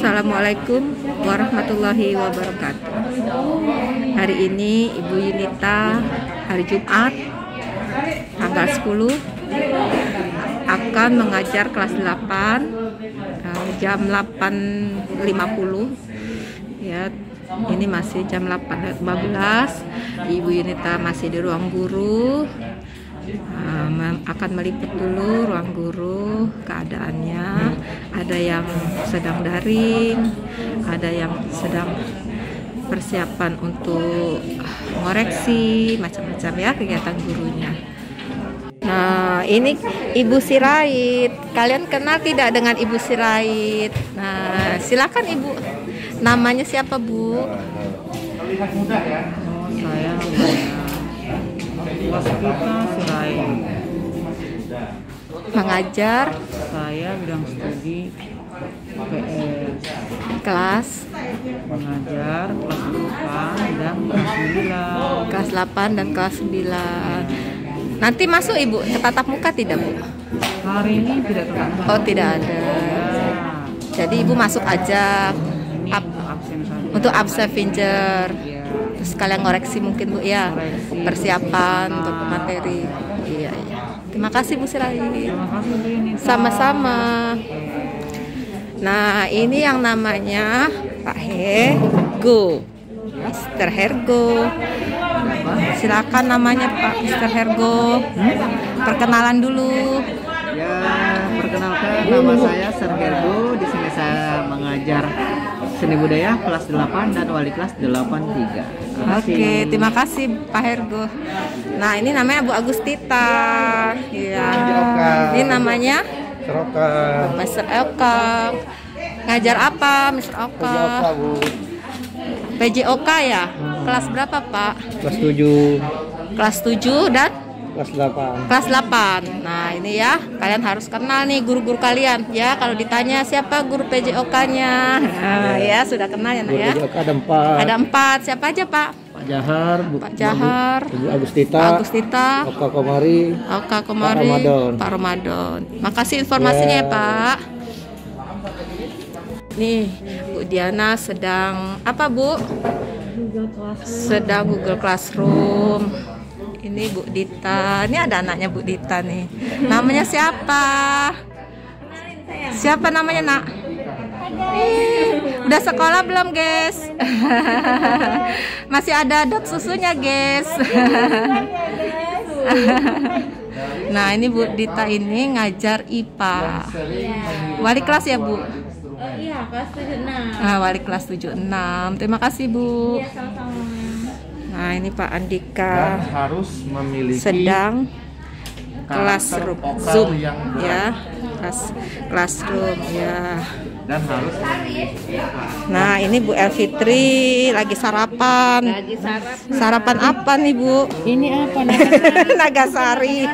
Assalamualaikum warahmatullahi wabarakatuh. Hari ini Ibu Yunita hari Jumat tanggal 10 akan mengajar kelas 8 jam 8.50 ya. Ini masih jam 8.15. Ibu Yunita masih di ruang guru. Akan meliput dulu ruang guru keadaannya. Ada yang sedang daring, ada yang sedang persiapan untuk ngoreksi, macam-macam ya kegiatan gurunya. Nah, ini Ibu Sirait. Kalian kenal tidak dengan Ibu Sirait? Nah, silakan Ibu. Namanya siapa, Bu? Terlihat mudah ya. Saya Waskita Sirait. Mengajar. Saya bidang studi PS. Kelas. Mengajar kelas 8 dan kelas 9. Kelas 8 dan kelas 9. Nanti masuk Ibu ke tatap muka tidak, Bu? Hari ini tidak terlalu. Oh, tidak ada. Jadi Ibu masuk aja Absen saja. untuk absen pinjer. Ya. Terus kalian ngoreksi mungkin, Bu, ya. Koreksi. Persiapan untuk materi. Iya, iya. Terima kasih Bu Sirait. Terima kasih Bu Yunita. Sama-sama. Nah, ini yang namanya Pak Hergo, Mr. Hergo. Silakan namanya Pak Mr. Hergo. Perkenalan dulu. Ya, perkenalkan nama saya Sergergo. Di sini saya mengajar seni budaya kelas 8 dan wali kelas 83. Oke, terima kasih Pak Hergo. Nah, ini namanya Bu Agustita. Iya. Ini namanya Seroka. Mr. Oka. Ngajar apa, Mr. Oka? Bu. PJOK ya? Kelas berapa, Pak? Kelas 7, Kelas 7 dan kelas 8. kelas 8. Nah, ini ya, kalian harus kenal nih guru-guru kalian ya. Kalau ditanya siapa guru PJOK-nya, nah, ya sudah kenal ya, Nak, ya. Ada 4. Ada 4. Siapa aja, Pak? Pak Jahar, Pak Jahar, Bu Agustita, Pak Agustita, Oka Komari, Oka Komari, Pak Ramadan. Pak Ramadan. Makasih informasinya ya, Pak. Nih, Bu Diana sedang apa, Bu? Sedang Google Classroom. Ini Bu Dita. Ini ada anaknya Bu Dita nih. Namanya siapa? Siapa namanya, Nak? Udah sekolah belum, guys? Masih ada dot susunya, guys. Nah, ini Bu Dita ini ngajar IPA. Wali kelas ya, Bu? Iya, kelas 76. Nah, wali kelas 76. Terima kasih, Bu. Iya, sama-sama. Nah, ini Pak Andika harus memiliki sedang classroom vokal Zoom yang ya. Classroom ya. dan harus Nah, ini Bu Elfitri lagi sarapan. Lagi sarapan. Sarapan apa nih, Bu? Ini apa Nagasari.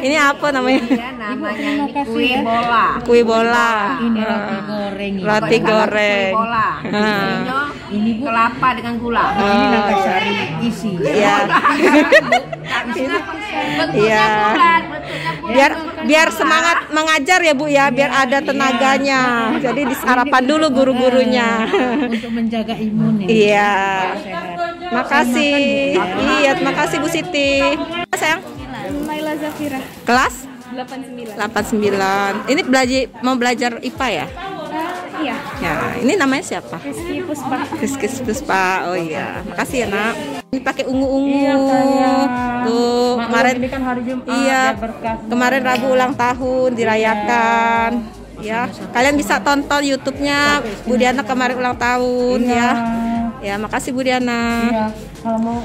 Ini apa namanya? namanya? Kue bola. Kue bola. Ini roti goreng. Roti goreng. Kue bola. Nah. Ini kelapa dengan gula. Ini nagasari isi. Iya. Iya. Biar semangat mengajar ya, Bu ya, biar ada tenaganya. Jadi disarapan dulu guru-gurunya. Untuk menjaga imun ya. Iya. Makasih. Iya, terima kasih Bu Siti. Sayang. Naila Zafira. Kelas 89. 89. Ini mau belajar IPA ya? Iya. Ya, ini namanya siapa? Rizky Puspa. Rizky Puspa. Oh iya. Makasih ya, Nak. Ini pakai ungu-ungu. Iya, sayang. Tuh, kemarin Ini kan hari Jumat. iya. biar berkah. Kemarin Rabu ulang tahun dirayakan. Ya, kalian bisa tonton YouTube-nya Bu Diana kemarin ulang tahun ya. Ya, makasih Bu Diana. Iya. Kalau mau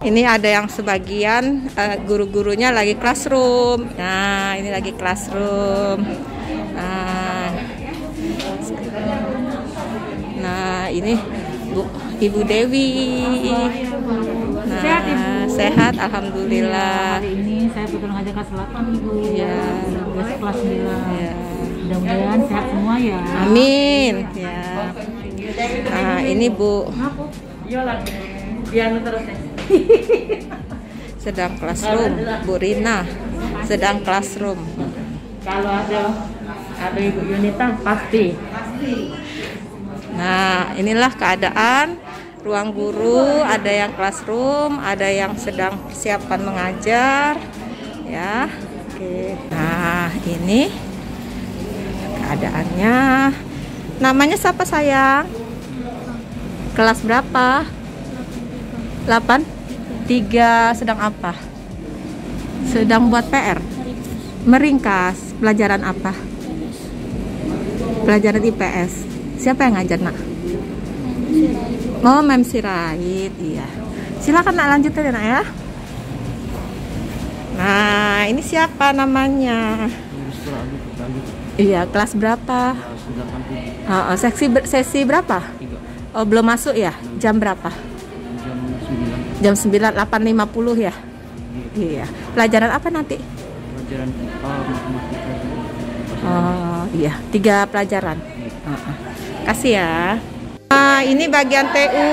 Ini ada yang sebagian guru-gurunya lagi classroom. Nah, ini lagi classroom. Nah, ini Ibu Dewi. Nah, sehat alhamdulillah. hari ini saya betul ngajar kelas 8 Ibu. Ya. Besok kelas 9. Ya. Mudah-mudahan sehat semua ya. Amin. Ya. Nah, ini Bu sedang classroom. Bu Rina sedang classroom. Kalau ada Ibu Yunita pasti. Nah, inilah keadaan ruang guru, ada yang classroom, ada yang sedang persiapan mengajar, ya. Oke. Nah, ini keadaannya. Namanya siapa sayang? Kelas berapa? 8? 3 sedang apa? Sedang buat PR. Meringkas. Pelajaran apa? Pelajaran IPS. Siapa yang ngajar, Nak? Oh, Mem Sirait. Iya. Silakan Nak, lanjutin Nak ya. Nah, ini siapa namanya? Iya, kelas berapa? Sesi berapa? Oh, belum masuk ya? Jam berapa? Jam 9, 8.50 ya? Iya. Pelajaran apa nanti? Pelajaran matematika. Oh, iya. 3 pelajaran. Kasih ya. Nah, ini bagian TU.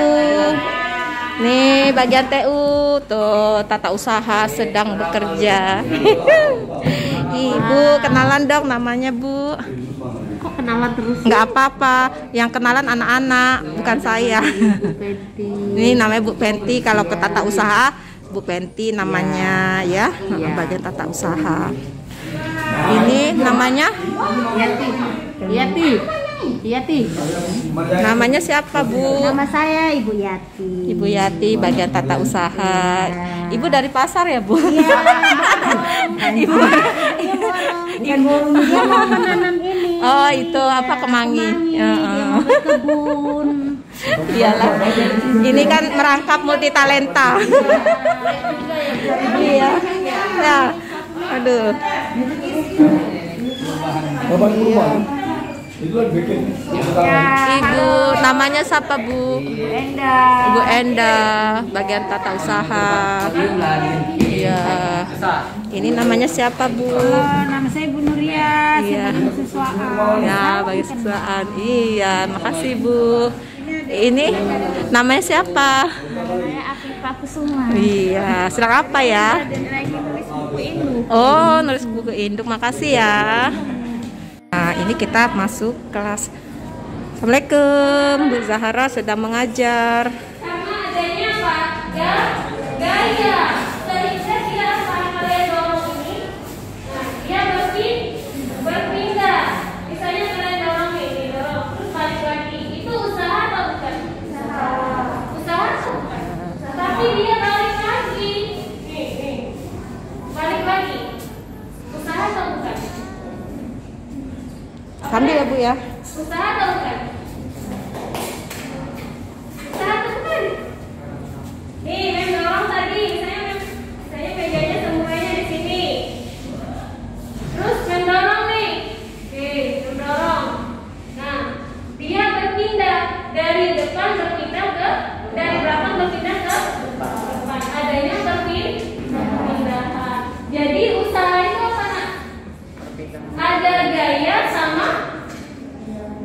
Nih, bagian TU. Tuh, tata usaha sedang bekerja. Ibu, kenalan dong namanya, Bu. Kok kenalan terus? Nggak apa-apa, yang kenalan anak-anak, bukan saya. Ini namanya Bu Penti, kalau ke tata usaha Bu Penti namanya ya, bagian tata usaha. Ini namanya Yati. namanya siapa, Bu? Nama saya Ibu Yati. Ibu Yati, bagian tata usaha. Ibu dari pasar ya, Bu? Iya. Ibu Dia mau menanam ini. Oh, itu apa, kemangi? Dia mau berkebun. Iyalah. Ini kan merangkap multi talenta. Iya. Ya. Aduh. Iya. Ibu, namanya siapa, Bu? Ibu Enda, bagian tata usaha. Iya. Ini namanya siapa, Bu? Nama saya Bu Nuria. Iya. Saya siswaan. Ya, bagi siswaan. Iya, makasih, Bu. Ini namanya siapa? Saya Afifah Kusuma. Iya, sedang apa ya? Dan lagi nulis buku induk. Oh, nulis buku induk. Makasih ya. Nah, ini kita masuk kelas. Assalamualaikum, Bu Zahra sedang mengajar. Sama adanya apa? Gaya. Tadi saya kira apa kalian dorong ini? Nah, dia berpindah. Misalnya kalian dorong ini, dorong terus balik lagi. Itu usaha atau bukan? Usaha atau bukan? Tapi dia balik lagi. Nih. Balik lagi. Usaha atau bukan? Sambil ya, Bu ya. Usaha atau bukan? Usaha atau bukan? Nih, mendorong tadi, saya pegangnya semuanya di sini. Terus mendorong nih. Oke, mendorong. Nah, dia berpindah dari depan dari belakang berpindah ke depan. Adanya perpindahan. Jadi usaha itu apa, Nak? Ada gaya sama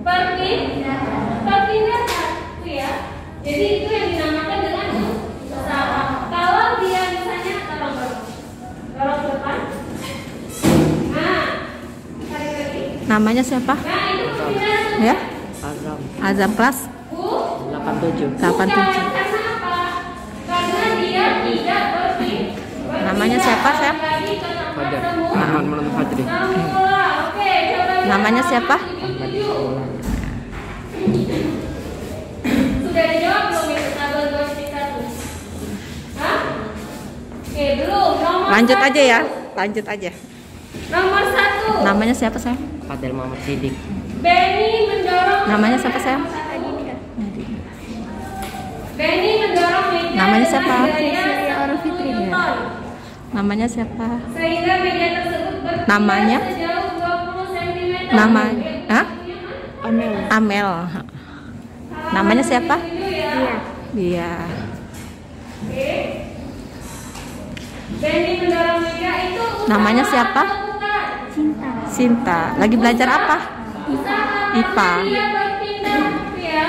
perpindahan itu ya. Jadi itu yang dinamakan dengan usaha. Kalau dia misalnya dorong ke depan. Nah, tarik lagi. Namanya siapa? Nah, itu perpindahan. Ya. Azam Azam kelas 87. 87. Karena apa? Karena dia tidak berpindah. Namanya siapa, Chef? Fajar. Ahmad Maulana Fajri. Oke, coba lihat. Namanya siapa? Sudah dijawab belum itu tabel 2 Hah? Oke, belum. Nomor Lanjut 1. aja ya. Lanjut aja. Nomor 1. Namanya siapa, sayang? Fadel Muhammad Sidik. Benny mendorong. Namanya siapa, sayang? Benny mendorong meja. Namanya siapa? Orang Fitri. Namanya siapa? Sehingga meja tersebut berpindah Namanya? sejauh 20 cm. Nama? Hah? Amel. Namanya siapa? Iya. Oke. Benny mendorong meja itu. Namanya siapa? Cinta. Sinta. Lagi belajar apa? Usaha. IPA. Dia berpindah ya.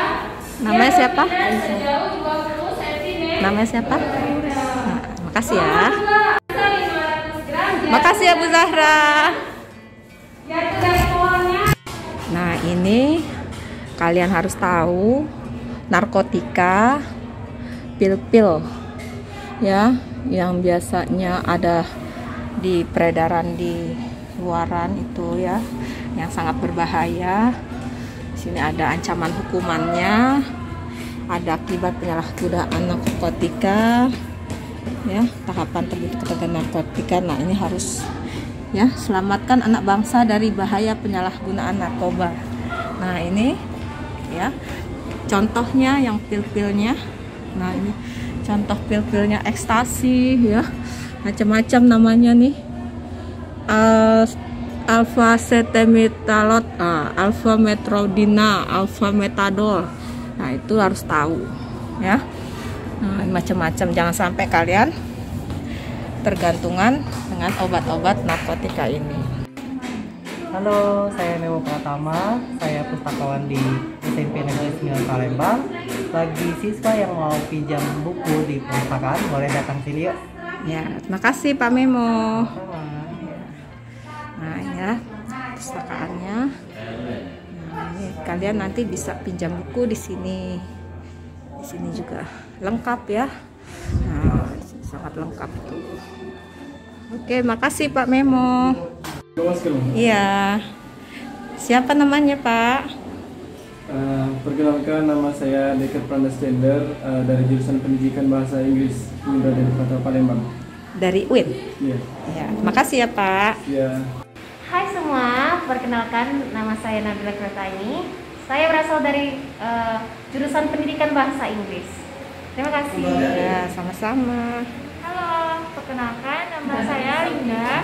Namanya siapa? Sejauh 20 cm. Namanya siapa? Nah, makasih ya. 500 gram. Makasih ya, Bu Zahra. Jatuh dari pohonnya. Nah, ini kalian harus tahu narkotika, pil-pil ya, yang biasanya ada di peredaran di luaran itu ya, yang sangat berbahaya. Di sini ada ancaman hukumannya, ada akibat penyalahgunaan narkotika ya, tahapan terbentuk ketergantungan narkotika. Nah, ini harus ya, selamatkan anak bangsa dari bahaya penyalahgunaan narkoba. Nah, ini ya contohnya yang pil-pilnya. Nah, ini contoh pil-pilnya ekstasi ya, macam-macam namanya nih. Alpha cetemetalot, alpha metrodina, alpha metadol. Nah, itu harus tahu ya. Nah, macam-macam, jangan sampai kalian tergantungan dengan obat-obat narkotika ini. Halo, saya Memo Pratama, saya pustakawan di SMP Negeri 9 Palembang. Bagi siswa yang mau pinjam buku di perpustakaan, boleh datang sini yuk. Ya, terima kasih Pak Memo. Nah ya, pustakaannya. Nah, ini kalian nanti bisa pinjam buku di sini. Di sini juga lengkap ya. Nah, sangat lengkap tuh. Oke, makasih Pak Memo. Iya. Siapa namanya, Pak? Perkenalkan, nama saya Dekat Pranastender dari jurusan Pendidikan Bahasa Inggris Unindra dari Kota Palembang. Dari UIN. Iya. Ya, makasih ya, Pak. Iya. Hai semua, perkenalkan nama saya Nabila Kretaini. Saya berasal dari jurusan Pendidikan Bahasa Inggris. Terima kasih. Ya, sama-sama. Halo, perkenalkan nama saya Linda,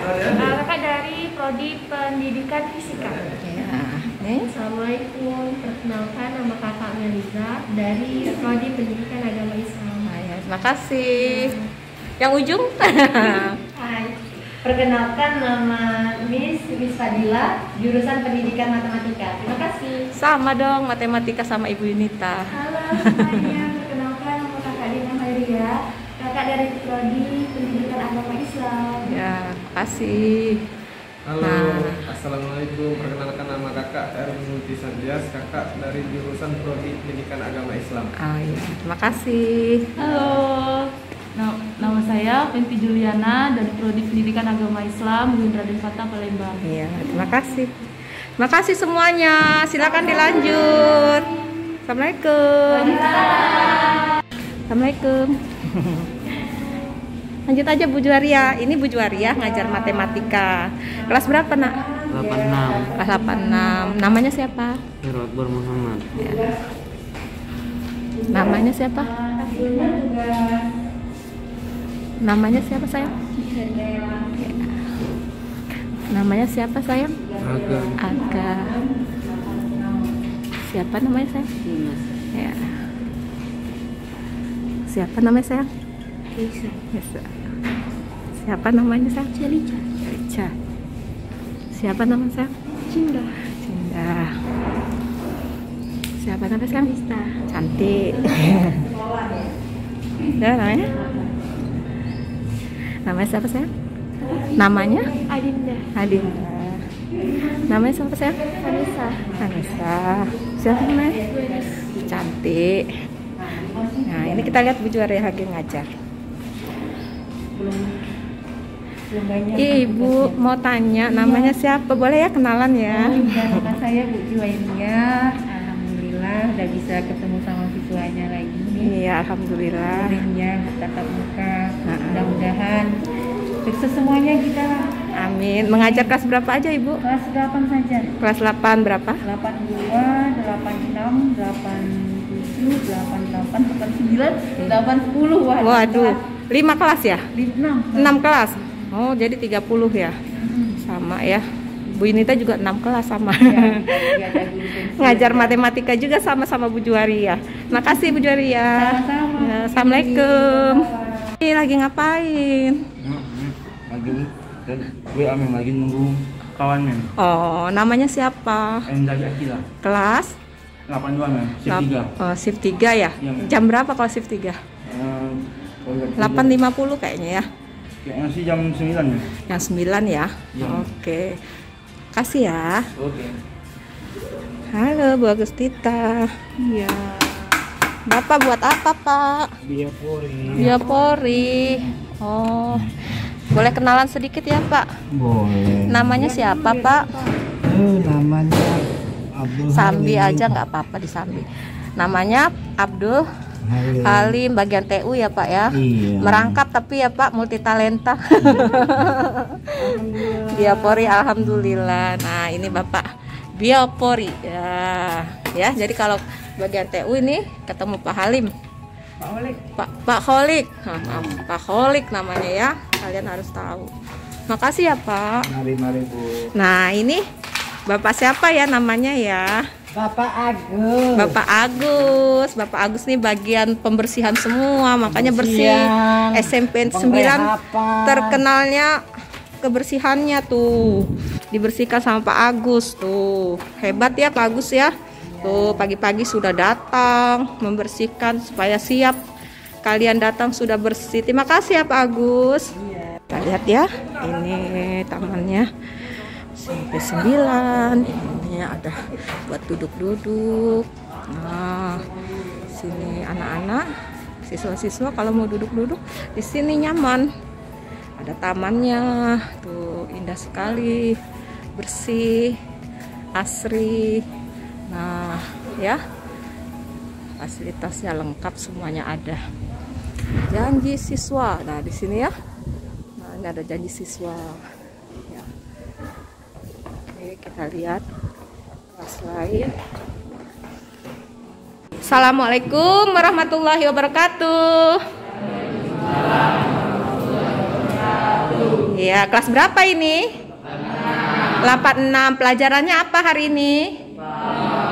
kakak dari Prodi Pendidikan Fisika. Ya, nih. Assalamualaikum, perkenalkan nama kakak Melisa dari Prodi Pendidikan Agama Islam. Nah, ya, terima kasih. Yang ujung? Hai, perkenalkan nama Miss Fadila, jurusan Pendidikan Matematika. Terima kasih. Sama dong, matematika sama Ibu Yunita. Halo semuanya, perkenalkan nama kakak Dina Khairia, kakak dari Prodi Pendidikan Agama Islam. Ya, makasih. Halo, assalamualaikum. Perkenalkan nama kakak Erwin Multi Sandias, kakak dari jurusan Prodi Pendidikan Agama Islam. Oh, ya, terima kasih. Halo, nama saya Penti Juliana dari Prodi Pendidikan Agama Islam UIN Raden Fatah Palembang. Iya, terima kasih. Terima kasih semuanya. Silakan dilanjut. Assalamualaikum. Assalamualaikum. Lanjut aja Bu Juwaria. Ini Bu Juwaria ngajar matematika. Kelas berapa, Nak? 86. Kelas 86. Namanya siapa? Akbar Muhammad. Ya. Namanya siapa? Namanya siapa, sayang? Ya. Namanya siapa, sayang? Aga. Siapa namanya, sayang? Ya. Siapa namanya, sayang? Yes. Siapa namanya, sayang? Celica. Siapa namanya, sayang? Cinda. Siapa namanya, sayang? Cantik. Ya, namanya? Namanya siapa, sayang? Namanya? Adinda. Namanya siapa, sayang? Vanessa. Siapa namanya? Cantik. Nah, ini kita lihat Bu Juwaria lagi ngajar. Ibu mau tanya namanya siapa? Boleh ya, kenalan ya? Nama saya Bu Juwainia. Alhamdulillah udah bisa ketemu sama siswanya lagi. Iya, alhamdulillah. Akhirnya tatap muka. Mudah-mudahan sukses semuanya kita. Amin. Mengajar kelas berapa aja, Ibu? Kelas 8 saja. Kelas 8 berapa? 82, 86, 87, 88, 89, 80. Waduh, 5 kelas ya? 6. 6 kelas. Oh, jadi 30 ya? Sama ya. Bu Yunita juga 6 kelas sama. Ngajar matematika juga sama-sama Bu Juwaria. Makasih Bu Juwaria. Sama-sama. Ya, assalamualaikum. Ini lagi ngapain? Lagi nunggu kawan men. Oh, namanya siapa? Dari Akila. Kelas? 82 men. Shift 3. Oh, shift 3 ya? Iya, Men. Jam berapa kalau shift 3? 8.50 kayaknya ya? Kayaknya sih jam 9 men. Yang 9 ya? Iya. Oke. Kasih ya. Oke. Halo Bu Agustita. Iya. Bapak buat apa, Pak? Biopori. Biopori. Oh. Boleh kenalan sedikit ya, Pak? Boleh. Namanya siapa, Pak? Namanya Abdul Sambi aja nggak apa-apa disambi. Namanya Abdul Halim, bagian TU ya, Pak ya? Iya. Merangkap tapi ya, Pak, multitalenta. Biopori, alhamdulillah. Nah, ini Bapak Biopori. Ya, jadi kalau bagian TU ini ketemu Pak Halim. Pak Kholik. Pak Kholik namanya ya. Kalian harus tahu. Makasih ya, Pak. Mari Bu. Nah, ini Bapak siapa ya namanya ya? Bapak Agus. Bapak Agus. Bapak Agus nih bagian pembersihan semua, makanya bersih. SMP 9 terkenalnya kebersihannya tuh. Dibersihkan sama Pak Agus tuh. Hebat ya Pak Agus ya. Tuh pagi-pagi sudah datang membersihkan supaya siap kalian datang sudah bersih. Terima kasih ya Pak Agus. Kita lihat ya, ini tamannya SMP 9. Ini ada buat duduk-duduk. Nah, sini anak-anak, siswa-siswa kalau mau duduk-duduk di sini nyaman. Ada tamannya, tuh indah sekali, bersih, asri. Nah, ya, fasilitasnya lengkap, semuanya ada. Janji siswa. Nah, di sini ya. Nah, ini ada janji siswa. Ya. Oke, kita lihat kelas lain. Assalamualaikum warahmatullahi wabarakatuh. Ya, kelas berapa ini? 86. Pelajarannya apa hari ini?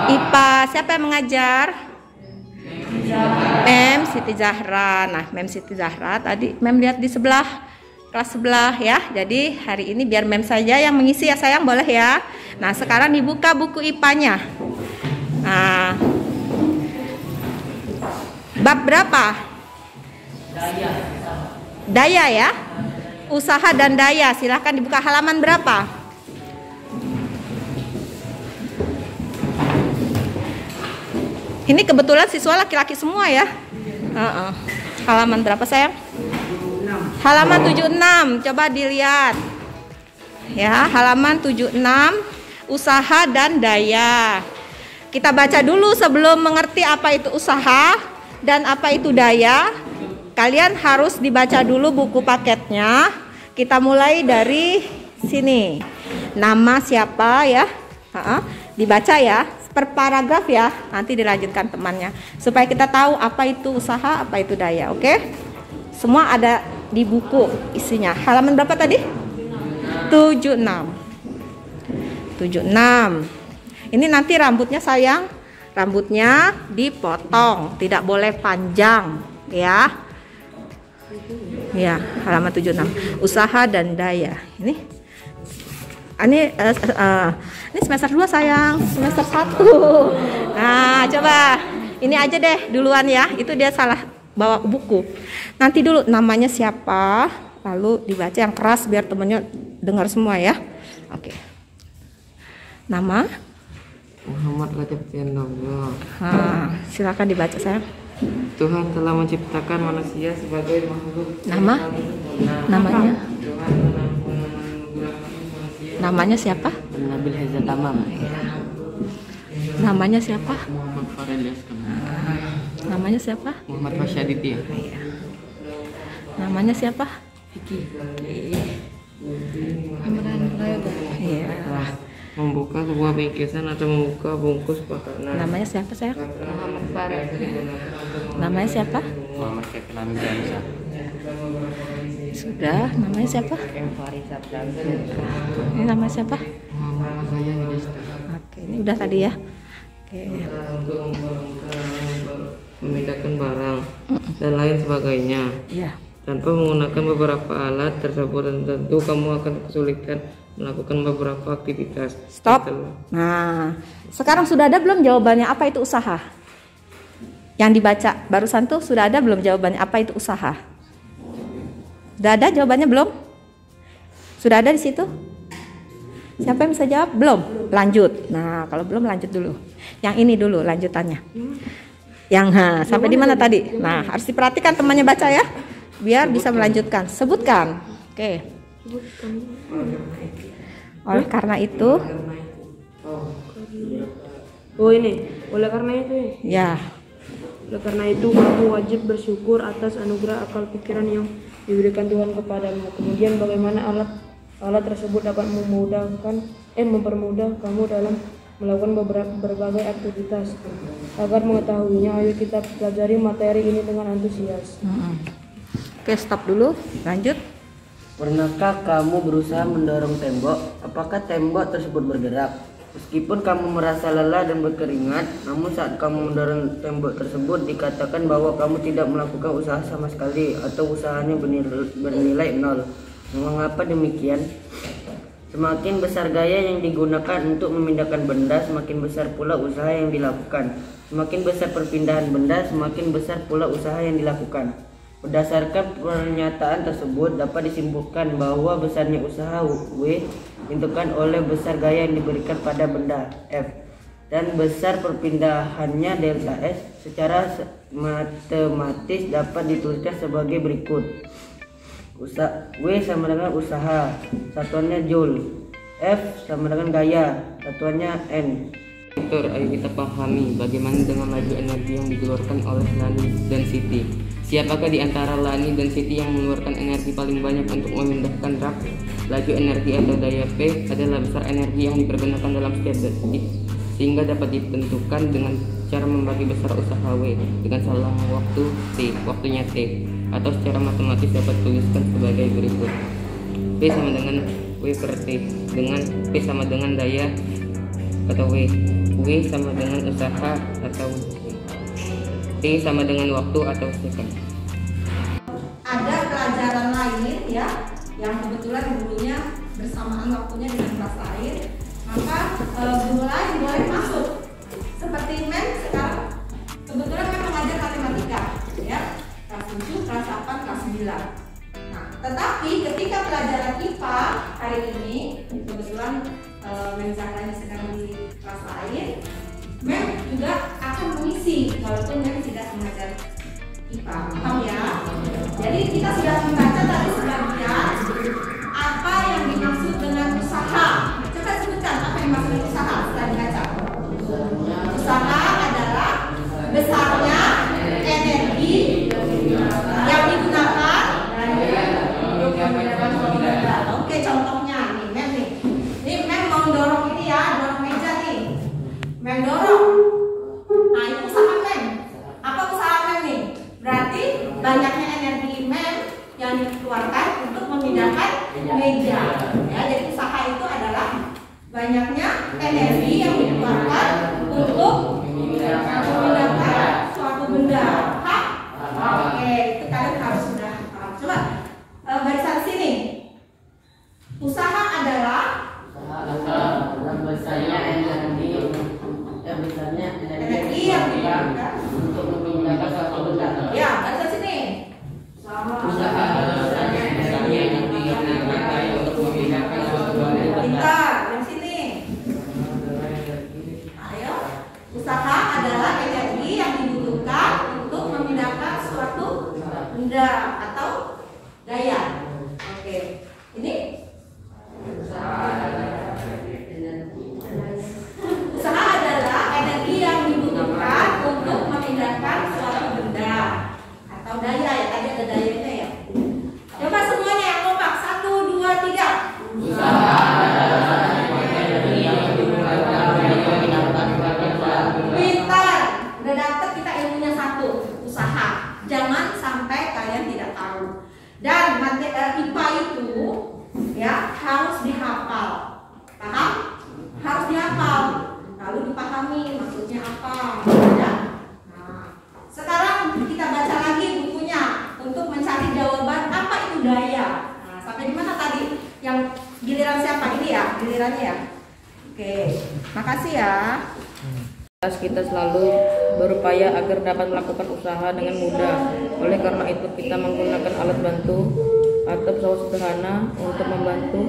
IPA. Siapa yang mengajar? Mem Siti Zahra. Nah, Mem Siti Zahra tadi Mem lihat di sebelah, kelas sebelah ya. Jadi hari ini biar Mem saja yang mengisi ya sayang, boleh ya. Nah, sekarang dibuka buku IPA-nya. Nah, bab berapa? Daya ya. Usaha dan daya. Silahkan dibuka halaman berapa? Ini kebetulan siswa laki-laki semua ya. Halaman berapa sayang? Halaman 76. Coba dilihat. Ya, halaman 76. Usaha dan daya. Kita baca dulu sebelum mengerti apa itu usaha dan apa itu daya. Kalian harus dibaca dulu buku paketnya. Kita mulai dari sini. Nama siapa ya? Dibaca ya. Per paragraf ya, nanti dilanjutkan temannya supaya kita tahu apa itu usaha, apa itu daya. Oke? Semua ada di buku isinya. Halaman berapa tadi? 76. 76. Ini nanti rambutnya sayang, rambutnya dipotong, tidak boleh panjang ya. Ya, halaman 76. Usaha dan daya. Ini semester 2 sayang, semester 1. Nah, coba ini aja deh duluan ya. Itu dia salah bawa buku. Nanti dulu namanya siapa, lalu dibaca yang keras biar temennya dengar semua ya. Oke. Nama? Muhammad Rajab Tiandoglo. Silakan dibaca sayang. Tuhan telah menciptakan manusia sebagai makhluk. Namanya? Namanya siapa? Nabil Heza Tamam. Namanya siapa? Muhammad Farel. Namanya siapa? Muhammad Rasyaditya. Namanya siapa? Vicky. Imran Prayoga. Iya. Membuka sebuah bingkisan atau membuka bungkus makanan. Namanya siapa sayang? Muhammad Farel. Namanya siapa? Muhammad Kevin Amiza. Sudah. Namanya siapa? Ini namanya siapa? Muhammad saya Hidista. Oke, ini udah tadi ya. Oke. Memindahkan barang dan lain sebagainya. Iya. Tanpa menggunakan beberapa alat tersebut, tentu kamu akan kesulitan melakukan beberapa aktivitas. Stop. Nah, sekarang sudah ada belum jawabannya apa itu usaha? Yang dibaca barusan tuh sudah ada belum jawabannya apa itu usaha? Sudah ada jawabannya belum? Sudah ada di situ? Siapa yang bisa jawab? Belum? Lanjut. Nah, kalau belum lanjut dulu. Yang ini dulu lanjutannya. Sampai di mana tadi? Nah, harus diperhatikan temannya baca ya, biar bisa melanjutkan. Sebutkan. Oke. Oleh karena itu. Oh ini, oleh karena itu ya. Oleh karena itu kamu wajib bersyukur atas anugerah akal pikiran yang diberikan Tuhan kepadamu. Kemudian bagaimana alat tersebut dapat mempermudah kamu dalam melakukan berbagai aktivitas. Agar mengetahuinya, ayo kita pelajari materi ini dengan antusias. Oke, stop dulu. Lanjut. Pernahkah kamu berusaha mendorong tembok? Apakah tembok tersebut bergerak? Meskipun kamu merasa lelah dan berkeringat, namun saat kamu mendorong tembok tersebut dikatakan bahwa kamu tidak melakukan usaha sama sekali atau usahanya bernilai nol. Mengapa demikian? Semakin besar gaya yang digunakan untuk memindahkan benda, semakin besar pula usaha yang dilakukan. Semakin besar perpindahan benda, semakin besar pula usaha yang dilakukan. Berdasarkan pernyataan tersebut dapat disimpulkan bahwa besarnya usaha W ditentukan oleh besar gaya yang diberikan pada benda F dan besar perpindahannya delta S. Secara matematis dapat dituliskan sebagai berikut. W sama dengan usaha, satuannya joule. F sama dengan gaya, satuannya N. Victor, ayo kita pahami bagaimana dengan laju energi yang dikeluarkan oleh Lani dan Siti. Siapakah di antara Lani dan Siti yang mengeluarkan energi paling banyak untuk memindahkan rak? Laju energi atau daya P adalah besar energi yang dipergunakan dalam setiap detik, sehingga dapat ditentukan dengan cara membagi besar usaha W dengan salah waktu T, waktunya T, atau secara matematis dapat tuliskan sebagai berikut. P sama dengan W per T, dengan P sama dengan daya atau W sama dengan usaha atau T sama dengan waktu atau second. Ada pelajaran lain ya, yang kebetulan gurunya bersamaan waktunya dengan kelas lain, maka guru lain boleh masuk. Seperti sekarang kebetulan mengajar matematika ya, kelas 7, kelas 8, kelas 9. Nah, tetapi ketika pelajaran IPA hari ini kebetulan Zahranya sedang di kelas lain, juga akan mengisi walaupun tidak mengajar IPA, paham ya? Jadi kita sudah membaca tadi sebagian apa yang dimaksud dengan usaha. Coba sebutkan apa yang dimaksud dengan usaha setelah dibaca. Usaha adalah besarnya energi yang digunakan. Oke, contohnya nih, Mem nih. Ini Mem mau dorong ini ya, dorong meja nih. Mem dorong. Nah, itu usaha Mem. Apa usaha Mem nih? Berarti banyaknya energi Mem yang dikeluarkan untuk memindahkan meja. Ya, jadi usaha itu adalah banyaknya energi yang dikeluarkan untuk memindahkan suatu benda. Hah? Oke, itu kalian harus sudah paham. Coba barisan sini. Usaha adalah besarnya energi yang digunakan untuk memindahkan suatu benda. Ya, barisan sini. Usaha besarnya energi yang digunakan untuk memindahkan suatu benda. Pintar, yang sini. Ayo. Usaha adalah energi yang dibutuhkan untuk memindahkan suatu benda atau daya. Oke. Ini usaha adalah energi yang dibutuhkan untuk memindahkan suatu benda atau daya ya. Tadi ada dayanya ya. Coba semuanya yang kompak. 1, 2, 3. Usaha adalah energi yang dibutuhkan untuk memindahkan suatu benda. Pintar. Udah dapet kita ilmunya 1. Usaha. Jangan sampai kalian tidak tahu. Dan IPA itu ya harus dihafal. Paham? Harus dihafal. Lalu dipahami maksudnya apa. Ya? Nah, sekarang kita baca lagi bukunya untuk mencari jawaban apa itu daya. Nah, sampai di mana tadi? Yang giliran siapa ini ya? Gilirannya ya. Oke, makasih ya. Kita selalu berupaya agar dapat melakukan usaha dengan mudah. Oleh karena itu kita menggunakan alat bantu atau pesawat sederhana untuk membantu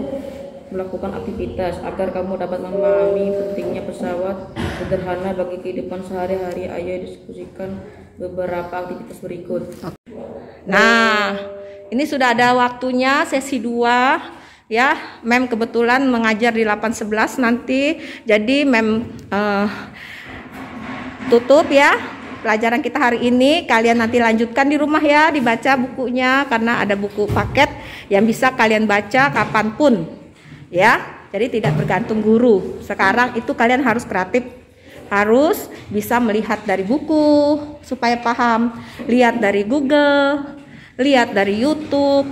melakukan aktivitas. Agar kamu dapat memahami pentingnya pesawat sederhana bagi kehidupan sehari-hari, ayo diskusikan beberapa aktivitas berikut. Nah, ini sudah ada waktunya sesi 2 ya. Mem kebetulan mengajar di 8.11 nanti. Jadi Mem tutup ya pelajaran kita hari ini. Kalian nanti lanjutkan di rumah ya, dibaca bukunya karena ada buku paket yang bisa kalian baca kapanpun ya. Jadi tidak bergantung guru. Sekarang itu kalian harus kreatif, harus bisa melihat dari buku supaya paham, lihat dari Google, lihat dari YouTube,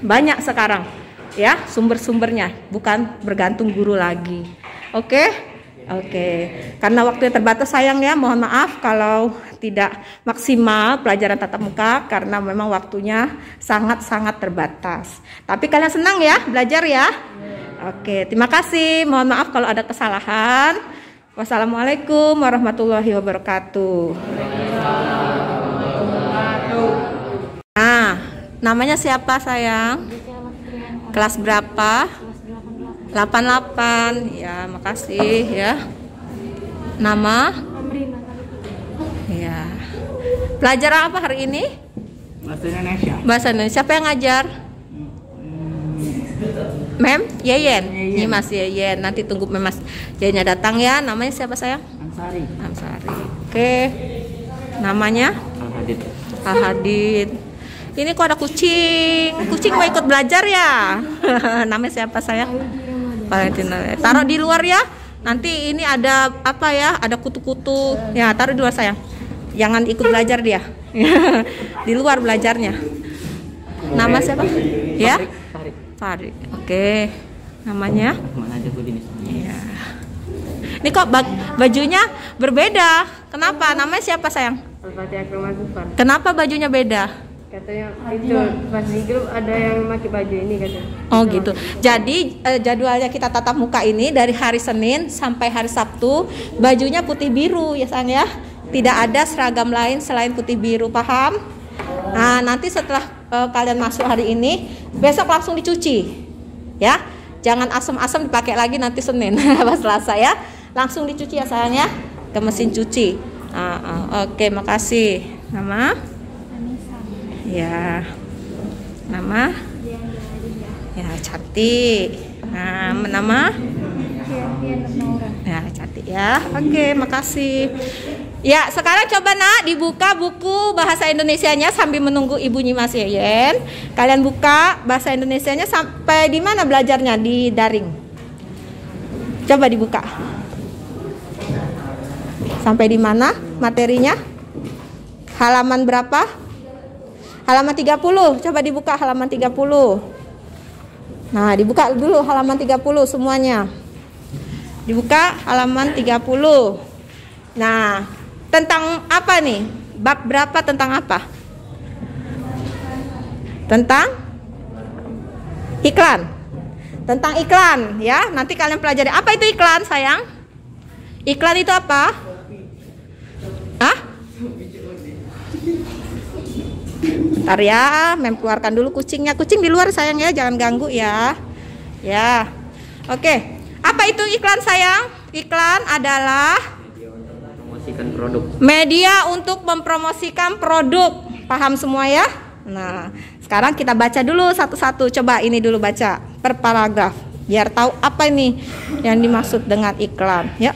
banyak sekarang ya sumber-sumbernya, bukan bergantung guru lagi. Oke? Karena waktunya terbatas sayang ya, mohon maaf kalau tidak maksimal pelajaran tatap muka karena memang waktunya sangat-sangat terbatas. Tapi kalian senang ya belajar ya? Oke, terima kasih. Mohon maaf kalau ada kesalahan. Wassalamualaikum warahmatullahi wabarakatuh. Nah, namanya siapa sayang? Kelas berapa? 88. Ya, makasih ya. Nama? Ya. Pelajaran apa hari ini? Bahasa Indonesia. Bahasa Indonesia. Siapa yang ngajar? Mem? Yeyen. Ini Mas Yeyen. Nanti tunggu Mas Yeyennya datang ya. Namanya siapa sayang? Ansari. Oke. Namanya? Al-Hadid. Ini kok ada kucing. Kucing mau ikut belajar ya? Namanya siapa sayang? Valentina. Taruh di luar ya. Nanti ini ada apa ya? Ada kutu-kutu. Ya, taruh di luar sayang. Jangan ikut belajar dia. Di luar belajarnya. Nama siapa? Ya? Farid. Oke. Namanya? Iya. Ini kok bajunya berbeda. Kenapa? Namanya siapa sayang? Kenapa bajunya beda? Katanya itu pas di grup ada yang pakai baju ini katanya. Oh gitu. Jadi jadwalnya kita tatap muka ini dari hari Senin sampai hari Sabtu bajunya putih biru ya sayang ya. Tidak ada seragam lain selain putih biru, paham? Nah, nanti setelah kalian masuk hari ini, besok langsung dicuci. Ya. Jangan asam-asam dipakai lagi nanti Senin pas Selasa ya. Langsung dicuci ya sayang ya, ke mesin cuci. Oke, makasih. Nama? Ya. Nama? Ya, cantik. Nah, nama? Ya, cantik ya. Oke, makasih. Ya, sekarang coba nak dibuka buku bahasa Indonesianya sambil menunggu Ibu Nyimas Yeyen. Kalian buka bahasa Indonesianya sampai di mana belajarnya di daring? Coba dibuka. Sampai di mana materinya? Halaman berapa? Halaman 30. Coba dibuka halaman 30. Nah, dibuka dulu halaman 30 semuanya. Dibuka halaman 30. Nah, tentang apa nih? Bab berapa tentang apa? Tentang iklan. Tentang iklan ya. Nanti kalian pelajari apa itu iklan, sayang? Iklan itu apa? Hah? Ntar ya, Mem keluarkan dulu kucingnya. Kucing di luar sayang ya, jangan ganggu ya. Ya. Oke. Apa itu iklan sayang? Iklan adalah produk. Media untuk mempromosikan produk. Paham semua ya? Nah, sekarang kita baca dulu satu-satu. Coba ini dulu baca per paragraf biar tahu apa ini yang dimaksud dengan iklan. Ya.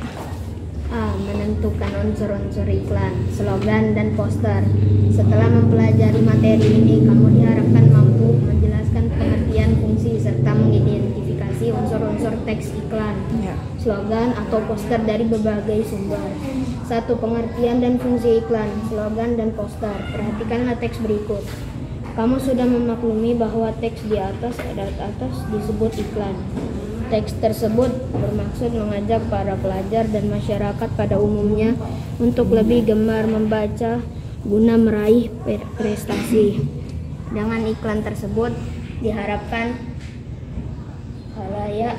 A. Menentukan unsur-unsur iklan, slogan dan poster. Setelah mempelajari materi ini, kamu diharapkan mampu menjelaskan pengertian, fungsi serta mengidentifikasi unsur-unsur teks iklan, slogan atau poster dari berbagai sumber. 1. Pengertian dan fungsi iklan, slogan dan poster. Perhatikanlah teks berikut. Kamu sudah memaklumi bahwa teks di atas disebut iklan. Teks tersebut bermaksud mengajak para pelajar dan masyarakat pada umumnya untuk lebih gemar membaca guna meraih prestasi. Dengan iklan tersebut diharapkan khalayak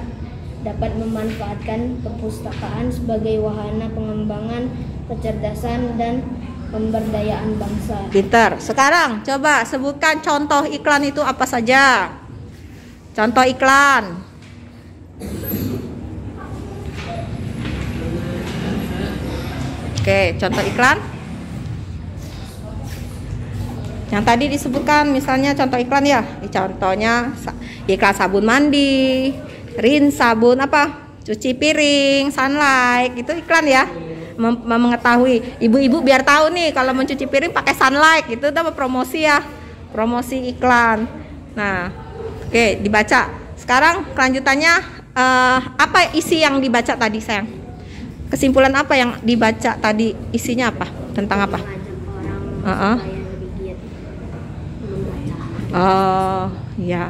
dapat memanfaatkan perpustakaan sebagai wahana pengembangan kecerdasan dan pemberdayaan bangsa. Pintar. Sekarang coba sebutkan contoh iklan itu apa saja. Contoh iklan. Oke, contoh iklan. Yang tadi disebutkan misalnya contoh iklan ya. Contohnya iklan sabun mandi, Rin sabun apa? Cuci piring, Sunlight, itu iklan ya. Mengetahui ibu-ibu biar tahu nih kalau mencuci piring pakai Sunlight, itu udah promosi ya. Promosi iklan. Nah, oke, dibaca. Sekarang kelanjutannya apa isi yang dibaca tadi, sayang? Kesimpulan apa yang dibaca tadi? Isinya apa? Tentang apa? Oh, ya.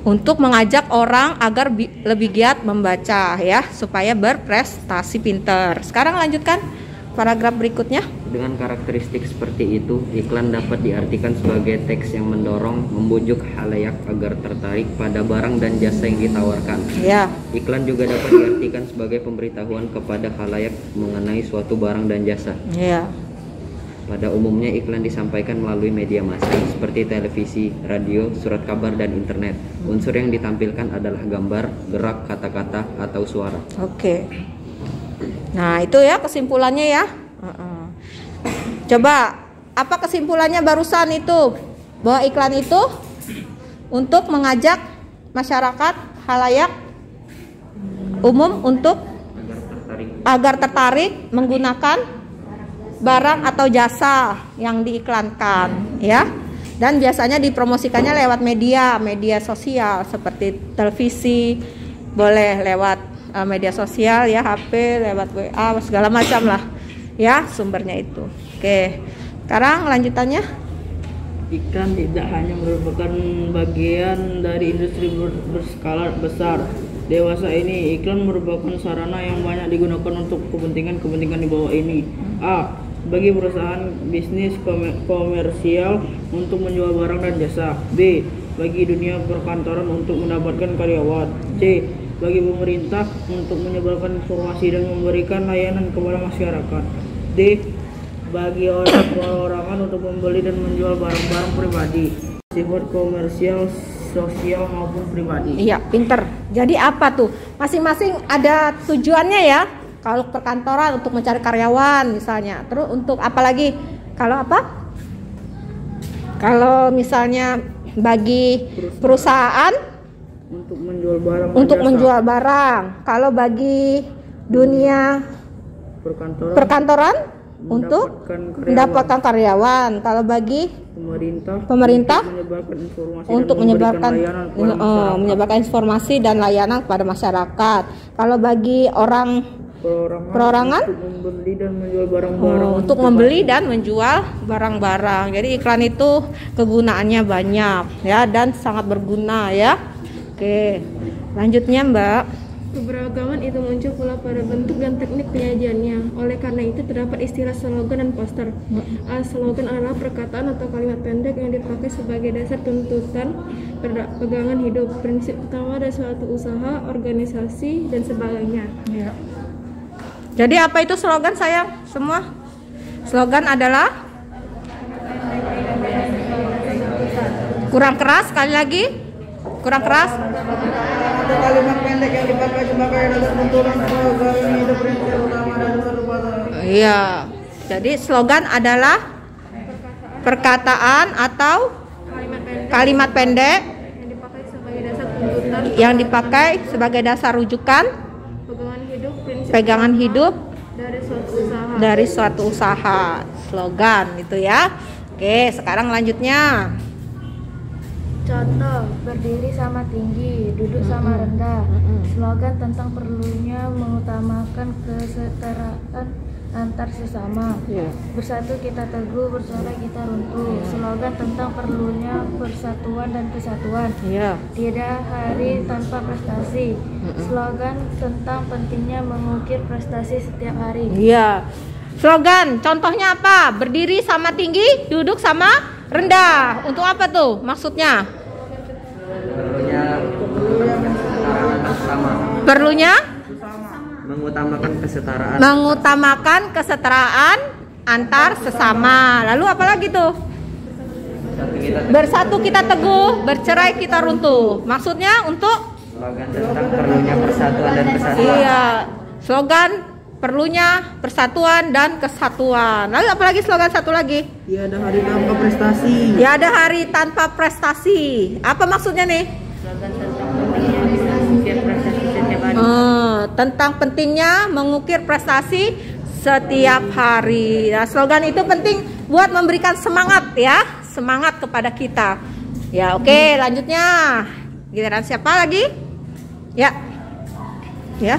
Untuk mengajak orang agar lebih giat membaca ya, supaya berprestasi pinter. Sekarang lanjutkan paragraf berikutnya. Dengan karakteristik seperti itu, iklan dapat diartikan sebagai teks yang mendorong, membujuk khalayak agar tertarik pada barang dan jasa yang ditawarkan. Ya. Iklan juga dapat diartikan sebagai pemberitahuan kepada khalayak mengenai suatu barang dan jasa. Ya. Pada umumnya iklan disampaikan melalui media massa seperti televisi, radio, surat kabar, dan internet. Unsur yang ditampilkan adalah gambar, gerak, kata-kata, atau suara. Oke. Nah, itu ya kesimpulannya ya. Coba, apa kesimpulannya barusan itu? Bahwa iklan itu untuk mengajak masyarakat khalayak umum untuk agar tertarik menggunakan barang atau jasa yang diiklankan ya, dan biasanya dipromosikannya lewat media sosial seperti televisi, boleh lewat media sosial ya, HP, lewat WA, segala macam lah ya sumbernya itu. Oke, sekarang lanjutannya. Iklan tidak hanya merupakan bagian dari industri berskala besar dewasa ini. Iklan merupakan sarana yang banyak digunakan untuk kepentingan di bawah ini. A. Bagi perusahaan bisnis komersial untuk menjual barang dan jasa. B. Bagi dunia perkantoran untuk mendapatkan karyawan. C. Bagi pemerintah untuk menyebarkan informasi dan memberikan layanan kepada masyarakat. D. Bagi orang-orangan untuk membeli dan menjual barang-barang pribadi, sifat komersial, sosial maupun pribadi. Iya, pinter. Jadi apa tuh? Masing-masing ada tujuannya ya. Kalau perkantoran untuk mencari karyawan misalnya. Terus untuk apa lagi? Kalau apa? Kalau misalnya bagi perusahaan untuk menjual barang. Untuk menjual barang. Kalau bagi dunia perkantoran untuk mendapatkan karyawan. Kalau bagi pemerintah untuk menyebarkan informasi dan layanan kepada masyarakat. Kalau bagi perorangan untuk membeli dan menjual barang-barang. Jadi iklan itu kegunaannya banyak ya, dan sangat berguna ya. Oke, lanjutnya Mbak. Keberagaman itu muncul pula pada bentuk dan teknik penyajiannya. Oleh karena itu terdapat istilah slogan dan poster. Slogan adalah perkataan atau kalimat pendek yang dipakai sebagai dasar tuntutan pegangan hidup, prinsip utama dari suatu usaha, organisasi, dan sebagainya. Ya. Jadi apa itu slogan, sayang? Semua? Slogan adalah kurang keras, sekali lagi. Kurang keras. Kalimat pendek yang dipakai sebagai dasar tuntunan pegangan hidup, prinsip utama dari suatu usaha. Iya. Jadi slogan adalah perkataan atau kalimat pendek yang dipakai sebagai dasar rujukan pegangan hidup dari suatu usaha. Slogan itu ya. Oke, sekarang lanjutnya. Contoh, berdiri sama tinggi, duduk sama rendah. Slogan tentang perlunya mengutamakan kesetaraan antar sesama. Bersatu kita teguh, bersuara kita runtuh. Slogan tentang perlunya persatuan dan kesatuan. Tidak hari tanpa prestasi. Slogan tentang pentingnya mengukir prestasi setiap hari. Iya. Slogan, contohnya apa? Berdiri sama tinggi, duduk sama rendah. Untuk apa tuh maksudnya? Perlunya mengutamakan kesetaraan antar sesama. Lalu apa lagi tuh? Bersatu kita teguh, bercerai kita runtuh. Maksudnya untuk slogan tentang perlunya persatuan dan kesatuan. Iya. Slogan perlunya persatuan dan kesatuan. Lalu apalagi slogan satu lagi? Tiada hari tanpa prestasi. Tiada hari tanpa prestasi. Apa maksudnya nih? Slogan tentang pentingnya mengukir prestasi setiap hari. Tentang pentingnya mengukir prestasi setiap hari. Nah, slogan itu penting buat memberikan semangat ya, semangat kepada kita. Ya, oke, lanjutnya. Giliran siapa lagi? Ya. Ya.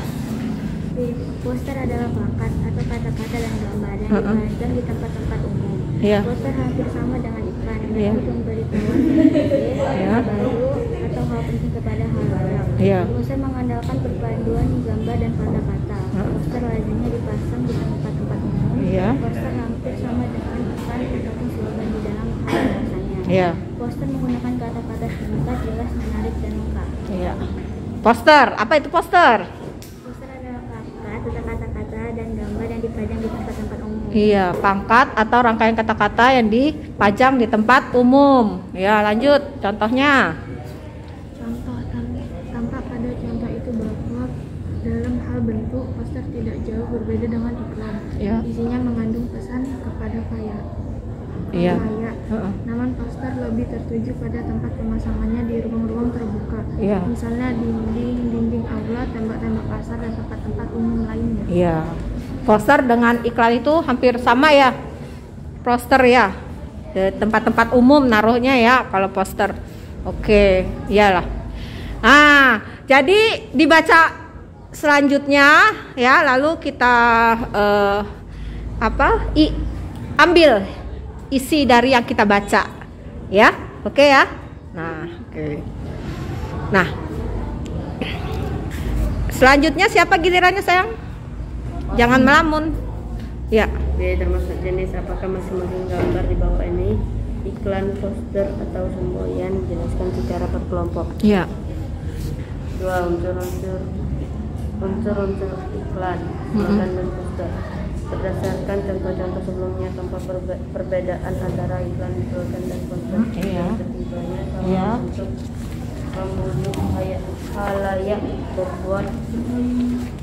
Poster adalah plakat atau kata-kata dan gambar yang dipajang di tempat-tempat umum. Iya. Poster hampir sama dengan iklan, Iya. untuk memberitahuan baru atau hal penting kepada halayak. Iya. Poster mengandalkan perpaduan gambar dan kata-kata. Poster lazimnya dipasang di tempat-tempat umum. Iya. Poster hampir sama dengan iklan ataupun slogan di dalam hal biasanya. Iya. Poster menggunakan kata-kata singkat, jelas, menarik, dan lengkap. Iya. Poster, apa itu poster? Poster adalah plakat atau kata-kata dan gambar yang dipajang di tempat-tempat umum. Iya, pangkat atau rangkaian kata-kata yang dipajang di tempat umum. Ya, lanjut. Contohnya. Contoh tampak pada contoh itu bahwa dalam hal bentuk poster tidak jauh berbeda dengan iklan. Ya. Isinya mengandung pesan kepada klien. Iya. Namun poster lebih tertuju pada tempat pemasangannya di ruang-ruang terbuka. Iya. Misalnya dinding aula, tembok-tembok pasar, dan tempat-tempat umum lainnya. Iya. Poster dengan iklan itu hampir sama ya. Poster ya. Di tempat-tempat umum naruhnya ya kalau poster. Oke, iyalah. Nah, jadi dibaca selanjutnya ya, lalu kita ambil isi dari yang kita baca. Ya. Oke ya. Nah, oke. Nah. Selanjutnya siapa gilirannya, sayang? Jangan melamun. Ya. B. Termasuk jenis apakah masing-masing gambar di bawah ini iklan, poster, atau semboyan? Jelaskan secara per kelompok. Ya. 2. Unsur-unsur iklan, slogan, dan poster. Berdasarkan contoh-contoh sebelumnya, tanpa perbedaan antara iklan, slogan, dan poster. Iya. Ketiganya sama Iya. untuk membujuk halayak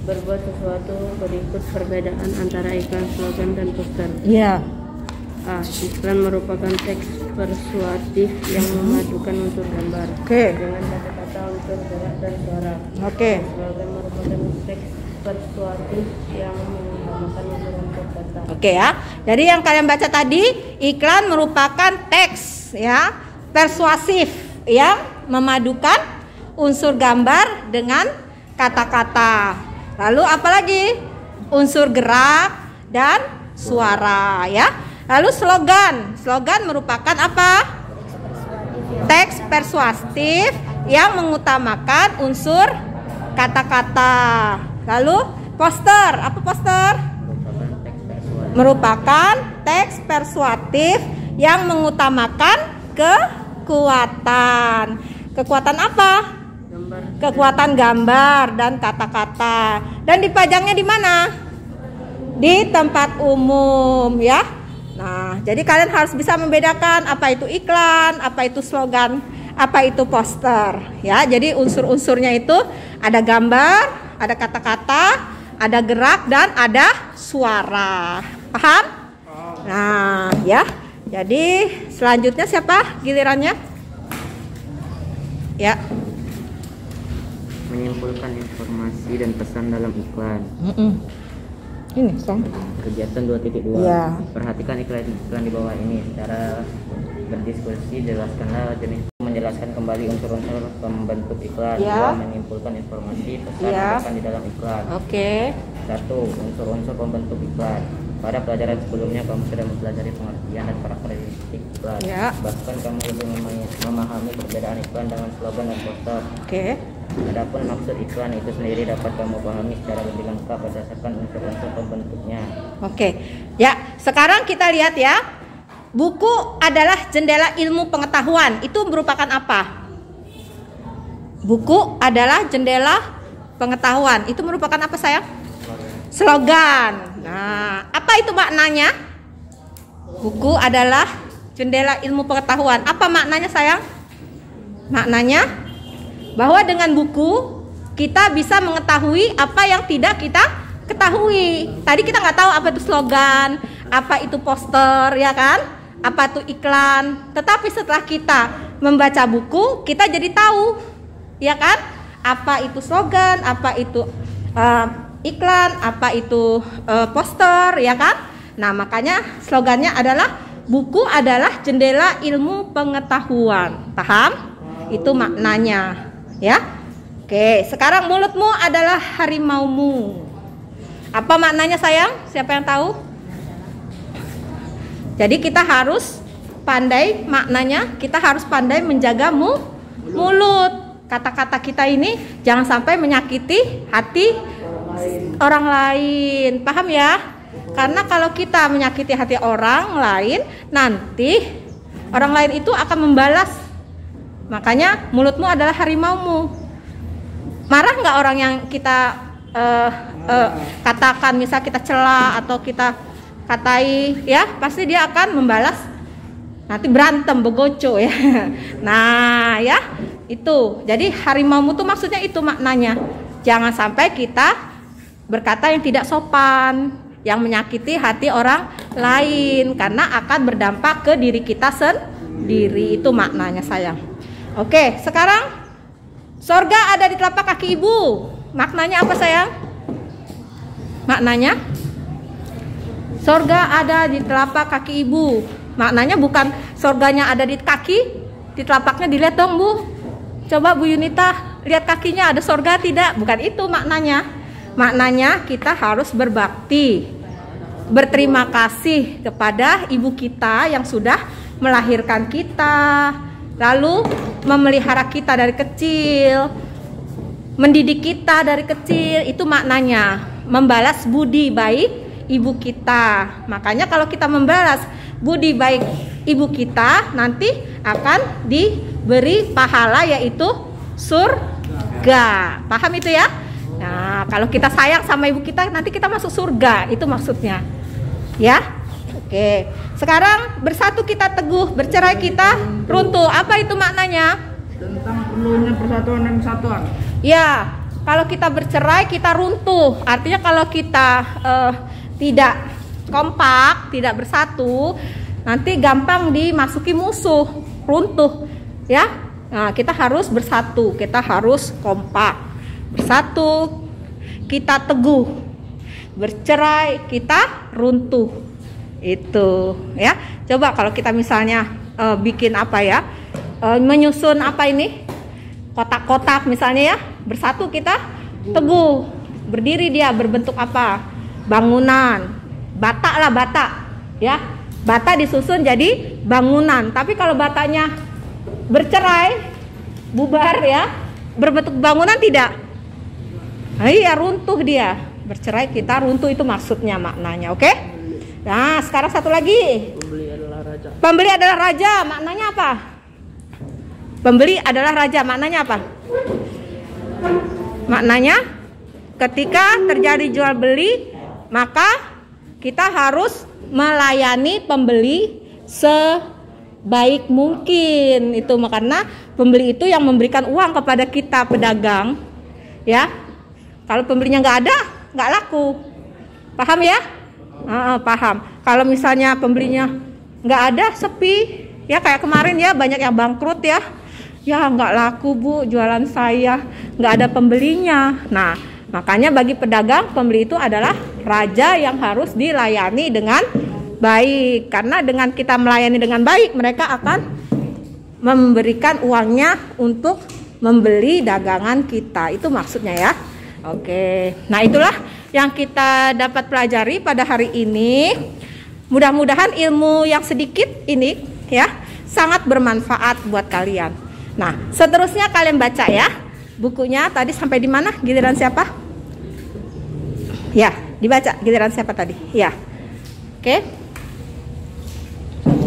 berbuat sesuatu berikut perbedaan antara iklan, slogan, dan poster. Iya. A. Iklan merupakan teks persuasif yang memadukan unsur gambar dengan kata-kata, unsur gerak, dan suara. Slogan merupakan teks persuasif yang mengutamakan unsur-unsur kata. Oke ya. Jadi yang kalian baca tadi, iklan merupakan teks ya persuasif yang memadukan unsur gambar dengan kata-kata. Lalu apalagi? Unsur gerak dan suara ya. Lalu slogan merupakan apa? Teks persuasif yang mengutamakan unsur kata-kata. Lalu poster, apa poster? Merupakan teks persuasif yang mengutamakan kekuatan. Kekuatan apa? Kekuatan gambar dan kata-kata. Dan dipajangnya di mana? Di tempat umum ya. Nah, jadi kalian harus bisa membedakan apa itu iklan, apa itu slogan, apa itu poster ya. Jadi unsur-unsurnya itu ada gambar, ada kata-kata, ada gerak, dan ada suara. Paham? Nah, ya. Jadi selanjutnya siapa gilirannya? Ya. Menyimpulkan informasi dan pesan dalam iklan. Ini Song. Kegiatan 2.2. Ya. Perhatikan iklan di bawah ini. Secara berdiskusi, jelaskanlah jenis, menjelaskan kembali unsur-unsur pembentuk iklan. Ya. 2. Menyimpulkan informasi pesan Ya. di dalam iklan. Oke. 1. Unsur-unsur pembentuk iklan. Pada pelajaran sebelumnya kamu sudah mempelajari pengertian dan karakteristik iklan. Ya. Bahkan kamu lebih memahami perbedaan iklan dengan slogan dan poster. Oke. Adapun maksud iklan itu sendiri dapat kamu pahami secara lebih lengkap berdasarkan unsur-unsur pembentuknya. Oke. Ya, sekarang kita lihat ya. Buku adalah jendela ilmu pengetahuan. Itu merupakan apa? Buku adalah jendela pengetahuan. Itu merupakan apa, sayang? Slogan. Nah, apa itu maknanya? Buku adalah jendela ilmu pengetahuan. Apa maknanya, sayang? Maknanya bahwa dengan buku kita bisa mengetahui apa yang tidak kita ketahui. Tadi kita nggak tahu apa itu slogan, apa itu poster, ya kan? Apa itu iklan. Tetapi setelah kita membaca buku, kita jadi tahu, ya kan? Apa itu slogan, apa itu iklan, apa itu poster, ya kan? Nah, makanya slogannya adalah buku adalah jendela ilmu pengetahuan. Paham? Itu maknanya, ya. Oke, sekarang mulutmu adalah harimaumu. Apa maknanya sayang? Siapa yang tahu? Jadi kita harus pandai maknanya, kita harus pandai menjaga mulut. Kata-kata kita ini jangan sampai menyakiti hati orang lain. Paham ya? Karena kalau kita menyakiti hati orang lain, nanti orang lain itu akan membalas. Makanya mulutmu adalah harimaumu. Marah nggak orang yang kita katakan, misal kita cela atau kita katai, ya pasti dia akan membalas. Nanti berantem, begoco ya. Nah ya itu. Jadi harimaumu tuh maksudnya itu maknanya. Jangan sampai kita berkata yang tidak sopan, yang menyakiti hati orang lain, karena akan berdampak ke diri kita sendiri. Itu maknanya sayang. Oke, sekarang sorga ada di telapak kaki ibu. Maknanya apa sayang? Maknanya sorga ada di telapak kaki ibu. Maknanya bukan sorganya ada di kaki, di telapaknya dilihat dong Bu. Coba Bu Yunita lihat kakinya ada sorga tidak? Bukan itu maknanya. Maknanya kita harus berbakti, berterima kasih kepada ibu kita yang sudah melahirkan kita, lalu memelihara kita dari kecil, mendidik kita dari kecil. Itu maknanya membalas budi baik ibu kita. Makanya kalau kita membalas budi baik ibu kita, nanti akan diberi pahala, yaitu surga. Paham itu ya? Nah, kalau kita sayang sama ibu kita, nanti kita masuk surga. Itu maksudnya. Ya? Oke. Sekarang bersatu kita teguh, bercerai kita runtuh. Apa itu maknanya? Tentang perlunya persatuan dan kesatuan. Ya, kalau kita bercerai kita runtuh. Artinya kalau kita tidak kompak, tidak bersatu, nanti gampang dimasuki musuh, runtuh. Ya, nah kita harus bersatu, kita harus kompak, bersatu, kita teguh, bercerai kita runtuh. Itu, ya. Coba kalau kita misalnya bikin apa ya, menyusun apa ini, kotak-kotak misalnya ya, bersatu kita teguh, berdiri dia berbentuk apa? Bangunan, bata lah bata, ya bata disusun jadi bangunan. Tapi kalau batanya bercerai, bubar ya, berbentuk bangunan tidak, nah, iya runtuh dia. Bercerai kita runtuh, itu maksudnya maknanya. Oke? Nah sekarang satu lagi, pembeli adalah raja. Pembeli adalah raja, maknanya apa? Pembeli adalah raja, maknanya apa? Maknanya ketika terjadi jual beli, maka kita harus melayani pembeli sebaik mungkin. Itu karena pembeli itu yang memberikan uang kepada kita pedagang, ya. Kalau pembelinya nggak ada, nggak laku. Paham ya? Paham. Kalau misalnya pembelinya nggak ada, sepi, ya kayak kemarin ya, banyak yang bangkrut ya. Ya nggak laku Bu, jualan saya nggak ada pembelinya. Nah makanya bagi pedagang, pembeli itu adalah raja yang harus dilayani dengan baik. Karena dengan kita melayani dengan baik, mereka akan memberikan uangnya untuk membeli dagangan kita. Itu maksudnya ya. Oke, nah itulah yang kita dapat pelajari pada hari ini. Mudah-mudahan ilmu yang sedikit ini ya sangat bermanfaat buat kalian. Nah, seterusnya kalian baca ya bukunya. Tadi sampai di mana? Giliran siapa? Ya, dibaca giliran siapa tadi? Ya. Oke.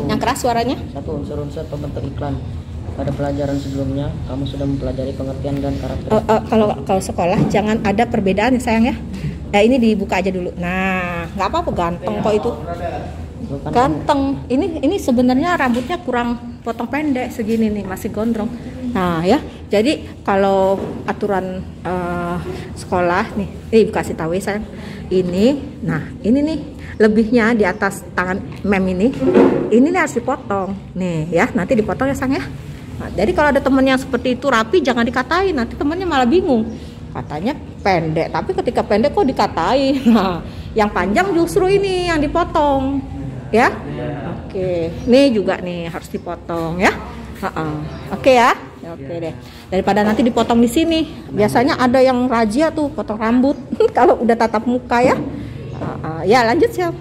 Yang keras suaranya. 1. Unsur-unsur pembentuk iklan. Pada pelajaran sebelumnya, kamu sudah mempelajari pengertian dan karakteristik. Kalau sekolah jangan ada perbedaan ya sayang ya. Nah ini dibuka aja dulu. Nah, nggak apa-apa, ganteng kok itu. Ganteng. Ini sebenarnya rambutnya kurang potong pendek segini nih, masih gondrong. Nah ya, Jadi kalau aturan sekolah nih, kasih tahu ya sayang. Ini, nah ini nih lebihnya di atas tangan mem ini nih harus dipotong. Nih ya, nanti dipotong ya sayang ya. Nah, jadi kalau ada temen yang seperti itu rapi jangan dikatain, nanti temennya malah bingung. Katanya pendek, tapi ketika pendek kok dikatain. Nah, yang panjang justru ini yang dipotong. Ya. Oke. Nih juga nih harus dipotong ya. Oke ya. Oke deh. Daripada nanti dipotong di sini. Biasanya ada yang razia tuh potong rambut kalau udah tatap muka ya. Ya lanjut siap.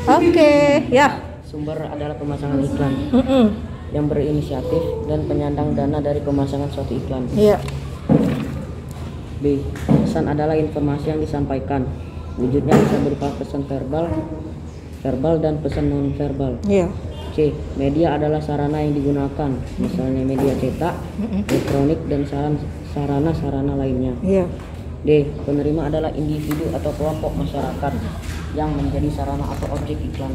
Oke ya. Sumber adalah pemasangan iklan yang berinisiatif dan penyandang dana dari pemasangan suatu iklan. Iya. B. Pesan adalah informasi yang disampaikan. Wujudnya bisa berupa pesan verbal dan pesan non verbal. Iya. C. Media adalah sarana yang digunakan, misalnya media cetak, elektronik dan sarana-sarana lainnya. Iya. D. Penerima adalah individu atau kelompok masyarakat yang menjadi sarana atau objek iklan.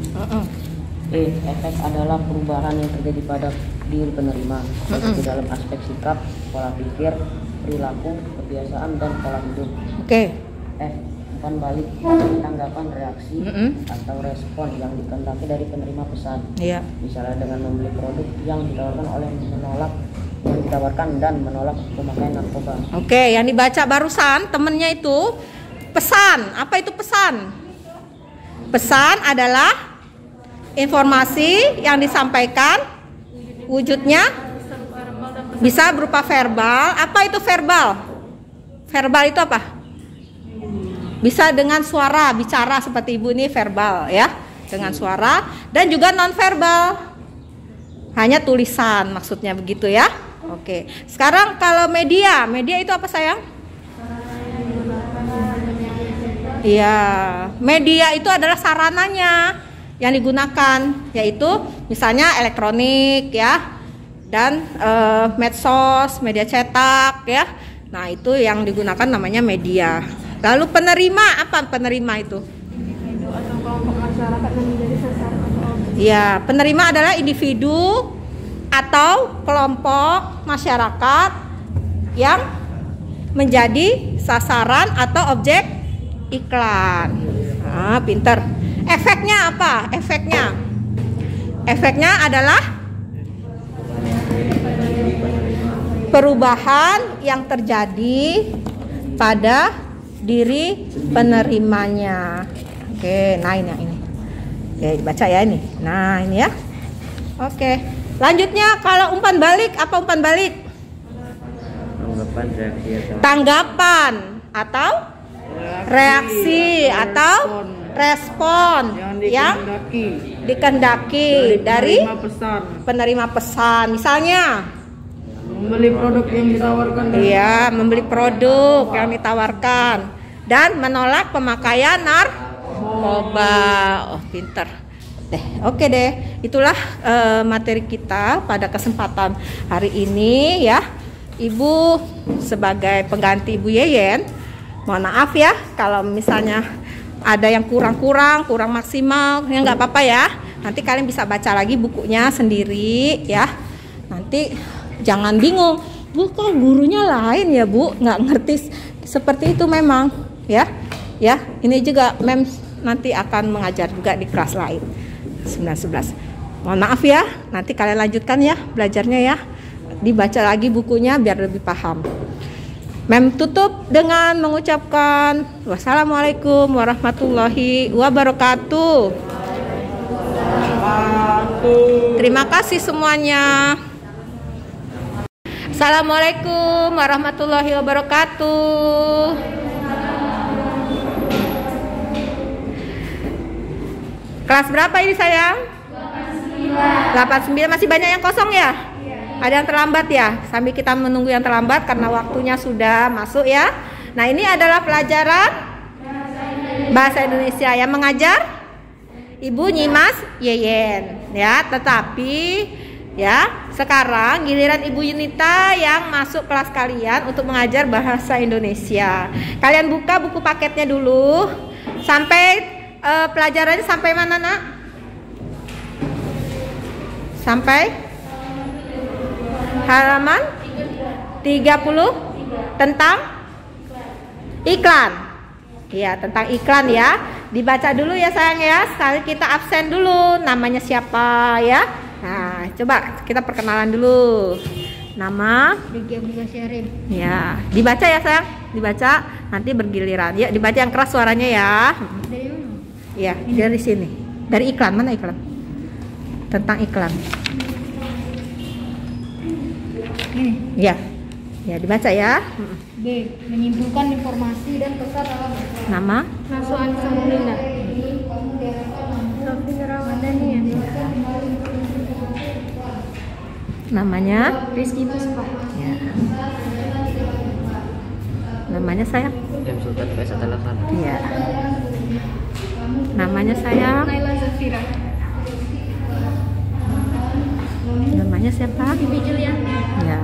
E. Efek adalah perubahan yang terjadi pada diri penerima, yaitu dalam aspek sikap, pola pikir, perilaku, kebiasaan, dan pola hidup. Oke. F. Umpan balik, tanggapan, reaksi, atau respon yang dikehendaki dari penerima pesan. Iya. Misalnya dengan membeli produk yang ditawarkan dan menolak pemakaian narkoba. Oke, yang dibaca barusan temennya itu pesan. Apa itu pesan? Pesan adalah informasi yang disampaikan, wujudnya bisa berupa verbal. Apa itu verbal? Verbal itu apa? Bisa dengan suara, bicara seperti ibu ini verbal ya, dengan suara, dan juga non verbal, hanya tulisan maksudnya begitu ya. Oke, sekarang kalau media itu apa sayang? Iya, media itu adalah sarananya yang digunakan, yaitu misalnya elektronik ya, dan medsos, media cetak ya. Nah itu yang digunakan namanya media. Lalu penerima, apa penerima itu? Individu atau kelompok masyarakat yang menjadi sasaran atau objek. Ya, penerima adalah individu atau kelompok masyarakat yang menjadi sasaran atau objek iklan. Nah, pinter. Efeknya apa? Efeknya adalah perubahan yang terjadi pada diri penerimanya. Oke, nah ini yang ini. Oke, baca ya ini. Nah, ini ya. Oke. Lanjutnya kalau umpan balik, apa umpan balik? Tanggapan atau reaksi atau respon yang dikehendaki dari penerima pesan. Misalnya membeli produk yang ditawarkan. Iya, membeli produk yang ditawarkan dan menolak pemakaian narkoba. Oh, pinter. Oke deh. Itulah materi kita pada kesempatan hari ini ya. Ibu sebagai pengganti Ibu Yeyen, mohon maaf ya kalau misalnya ada yang kurang maksimal, ya nggak apa-apa ya. Nanti kalian bisa baca lagi bukunya sendiri ya. Nanti jangan bingung, Bu kok gurunya lain ya Bu, nggak ngerti seperti itu memang ya. Ya, ini juga Mem nanti akan mengajar juga di kelas lain 9-11. Mohon maaf ya, nanti kalian lanjutkan ya belajarnya ya. Dibaca lagi bukunya biar lebih paham. Mem tutup dengan mengucapkan wassalamualaikum warahmatullahi wabarakatuh. Terima kasih semuanya. Assalamualaikum warahmatullahi wabarakatuh. Kelas berapa ini sayang? 89. Masih banyak yang kosong ya? Ada yang terlambat ya? Sambil kita menunggu yang terlambat karena waktunya sudah masuk ya. Nah, ini adalah pelajaran Bahasa Indonesia yang mengajar Ibu Nyimas Yeyen ya. Tetapi ya, sekarang giliran Ibu Yunita yang masuk kelas kalian untuk mengajar bahasa Indonesia. Kalian buka buku paketnya dulu. Sampai pelajarannya sampai mana, Nak? Sampai halaman 30 tentang iklan. Ya, tentang iklan ya. Dibaca dulu ya sayang ya. Sekali kita absen dulu. Namanya siapa ya? Nah, coba kita perkenalan dulu. Nama? Riki Abdullah Syarif. Ya, dibaca ya sayang. Dibaca. Nanti bergiliran. Ya, dibaca yang keras suaranya ya. Dari mana? Ya, dari sini. Dari iklan. Mana iklan? Tentang iklan. Ini. Ya. Ya, dibaca ya. B. Menyimpulkan informasi dan pesan dalam iklan. Nama? Nasu Anissa Maulinda. Sofi Ramadhani ya. Namanya? Rizky Puspa. Ya. Namanya sayang? M. Sultan Faisal Talasan. Iya. Namanya sayang? Naila Zafira. Namanya siapa? Bibi Julianti. Ya.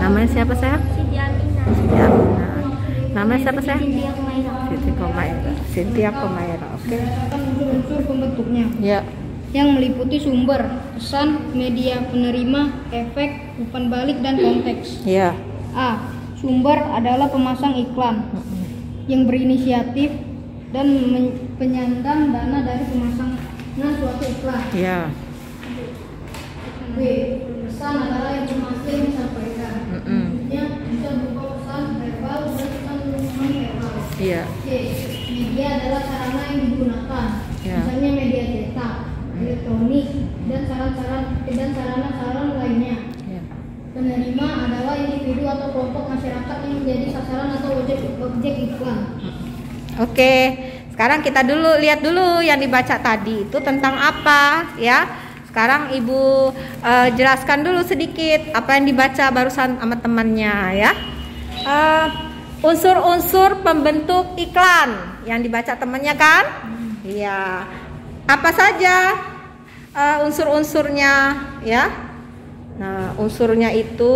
Namanya siapa sayang? Siti Aminah. Siti Aminah. Namanya siapa sayang? Cynthia Kumaira. Siti Kumaira. Cynthia Kumaira. Oke. Unsur pembentuknya. Ya. Yang meliputi sumber, pesan, media penerima, efek, umpan balik, dan konteks. Ya. A. Sumber adalah pemasang iklan yang berinisiatif dan penyandang dana dari pemasangan suatu iklan. Ya. B. Pesan adalah informasi yang disampaikan. Ya, bisa berupa pesan verbal dan pesan non-verbal. Iya. C. Media adalah sarana yang digunakan. Ya. Misalnya media cetak, elektronik, dan sarana-sarana lainnya. Ya. Penerima adalah individu atau kelompok masyarakat yang menjadi sasaran atau objek iklan. Oke. Sekarang kita lihat dulu yang dibaca tadi itu tentang apa ya. Sekarang Ibu jelaskan dulu sedikit apa yang dibaca barusan sama temannya ya. Unsur-unsur pembentuk iklan yang dibaca temannya kan? Iya. Apa saja unsur-unsurnya ya? Nah, unsurnya itu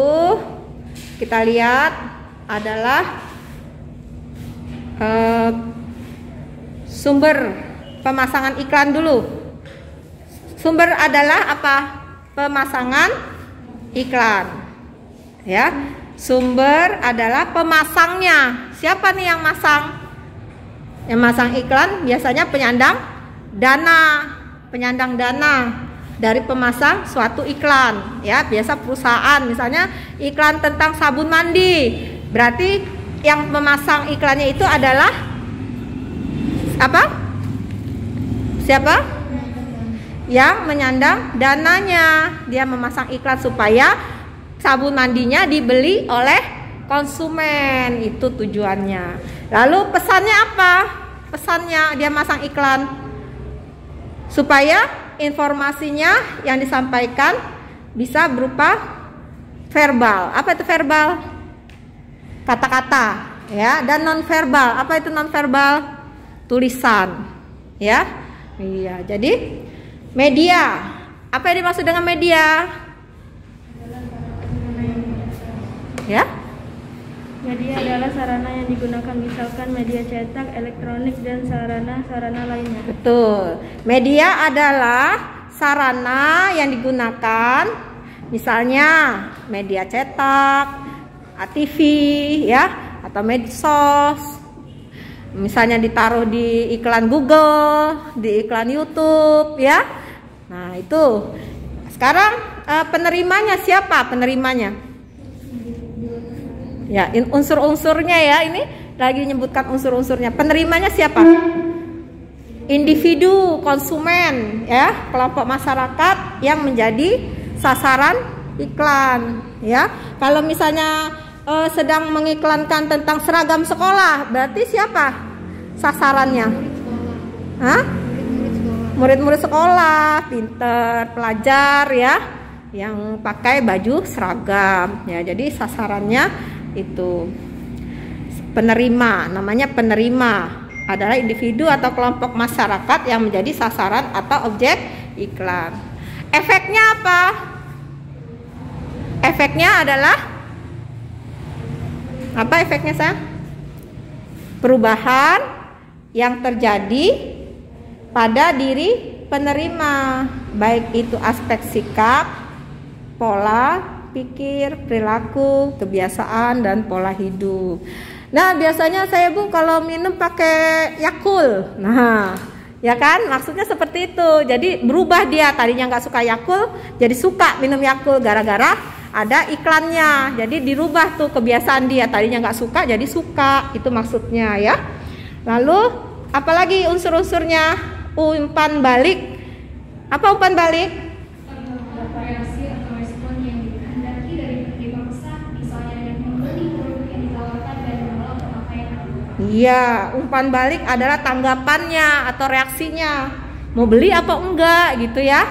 kita lihat adalah sumber pemasangan iklan dulu. Sumber adalah apa? Pemasangan iklan. Ya. Sumber adalah pemasangnya. Siapa nih yang masang? Yang masang iklan biasanya penyandang dana dari pemasang suatu iklan. Ya, biasa perusahaan misalnya iklan tentang sabun mandi. Berarti yang memasang iklannya itu adalah apa? Siapa? Yang menyandang dananya. Dia memasang iklan supaya sabun mandinya dibeli oleh konsumen. Itu tujuannya. Lalu pesannya apa? Pesannya dia masang iklan supaya informasinya yang disampaikan bisa berupa verbal. Apa itu verbal? Kata-kata ya. Dan non verbal. Apa itu non verbal? Tulisan ya. Iya, jadi media. Apa yang dimaksud dengan media? Ya? Media adalah sarana yang digunakan, misalkan media cetak, elektronik, dan sarana-sarana lainnya. Betul. Media adalah sarana yang digunakan, misalnya media cetak, TV, ya, atau medsos. Misalnya ditaruh di iklan Google, di iklan YouTube, ya. Nah, itu. Sekarang penerimanya siapa? Penerimanya? Ya, unsur-unsurnya ya. Ini lagi menyebutkan unsur-unsurnya. Penerimanya siapa? Individu, konsumen, ya, kelompok masyarakat yang menjadi sasaran iklan, ya. Kalau misalnya sedang mengiklankan tentang seragam sekolah, berarti siapa sasarannya? Hah? Murid-murid sekolah, pinter, pelajar ya, yang pakai baju seragam ya. Jadi sasarannya itu penerima, namanya penerima adalah individu atau kelompok masyarakat yang menjadi sasaran atau objek iklan. Efeknya apa? Efeknya adalah apa efeknya, sayang? Perubahan yang terjadi pada diri penerima, baik itu aspek sikap, pola, pikir, perilaku, kebiasaan, dan pola hidup. Nah, biasanya saya Bu kalau minum pakai Yakult. Nah, ya kan, maksudnya seperti itu. Jadi berubah dia, tadinya nggak suka Yakult jadi suka minum Yakult gara-gara ada iklannya. Jadi dirubah tuh kebiasaan dia, tadinya nggak suka jadi suka, itu maksudnya ya. Lalu apalagi unsur-unsurnya? Umpan balik. Apa umpan balik? Reaksi atau respon yang dikehendaki dari penerima pesan, misalnya yang membeli produk yang ditawarkan dan menolak pemakaian. Iya, umpan balik adalah tanggapannya atau reaksinya. Mau beli apa enggak gitu ya?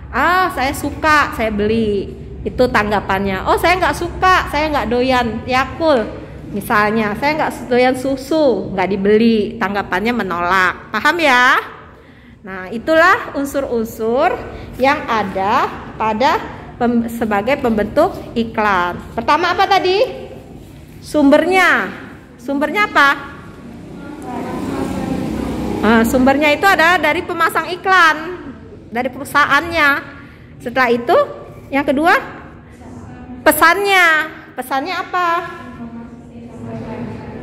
Ah, saya suka, saya beli. Itu tanggapannya. Oh, saya nggak suka, saya nggak doyan Yakult. Misalnya, saya nggak doyan susu, nggak dibeli. Tanggapannya menolak. Paham ya? Nah, itulah unsur-unsur yang ada pada sebagai pembentuk iklan. Pertama apa tadi? Sumbernya. Sumbernya apa? Sumbernya itu adalah dari pemasang iklan, dari perusahaannya. Setelah itu, yang kedua, pesannya. Pesannya apa?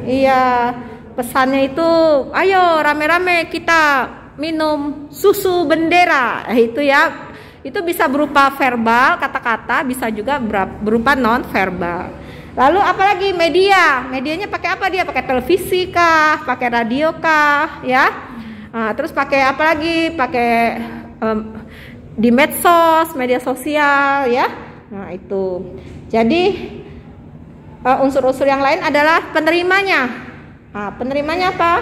Iya, pesannya itu, ayo rame-rame kita minum susu bendera. Itu ya, itu bisa berupa verbal, kata-kata, bisa juga berupa non verbal. Lalu apalagi media? Medianya pakai apa dia? Pakai televisi kah? Pakai radio kah? Ya. Nah, terus pakai apa lagi? Pakai di medsos, media sosial ya. Nah, itu. Jadi unsur-unsur yang lain adalah penerimanya. Nah, penerimanya apa?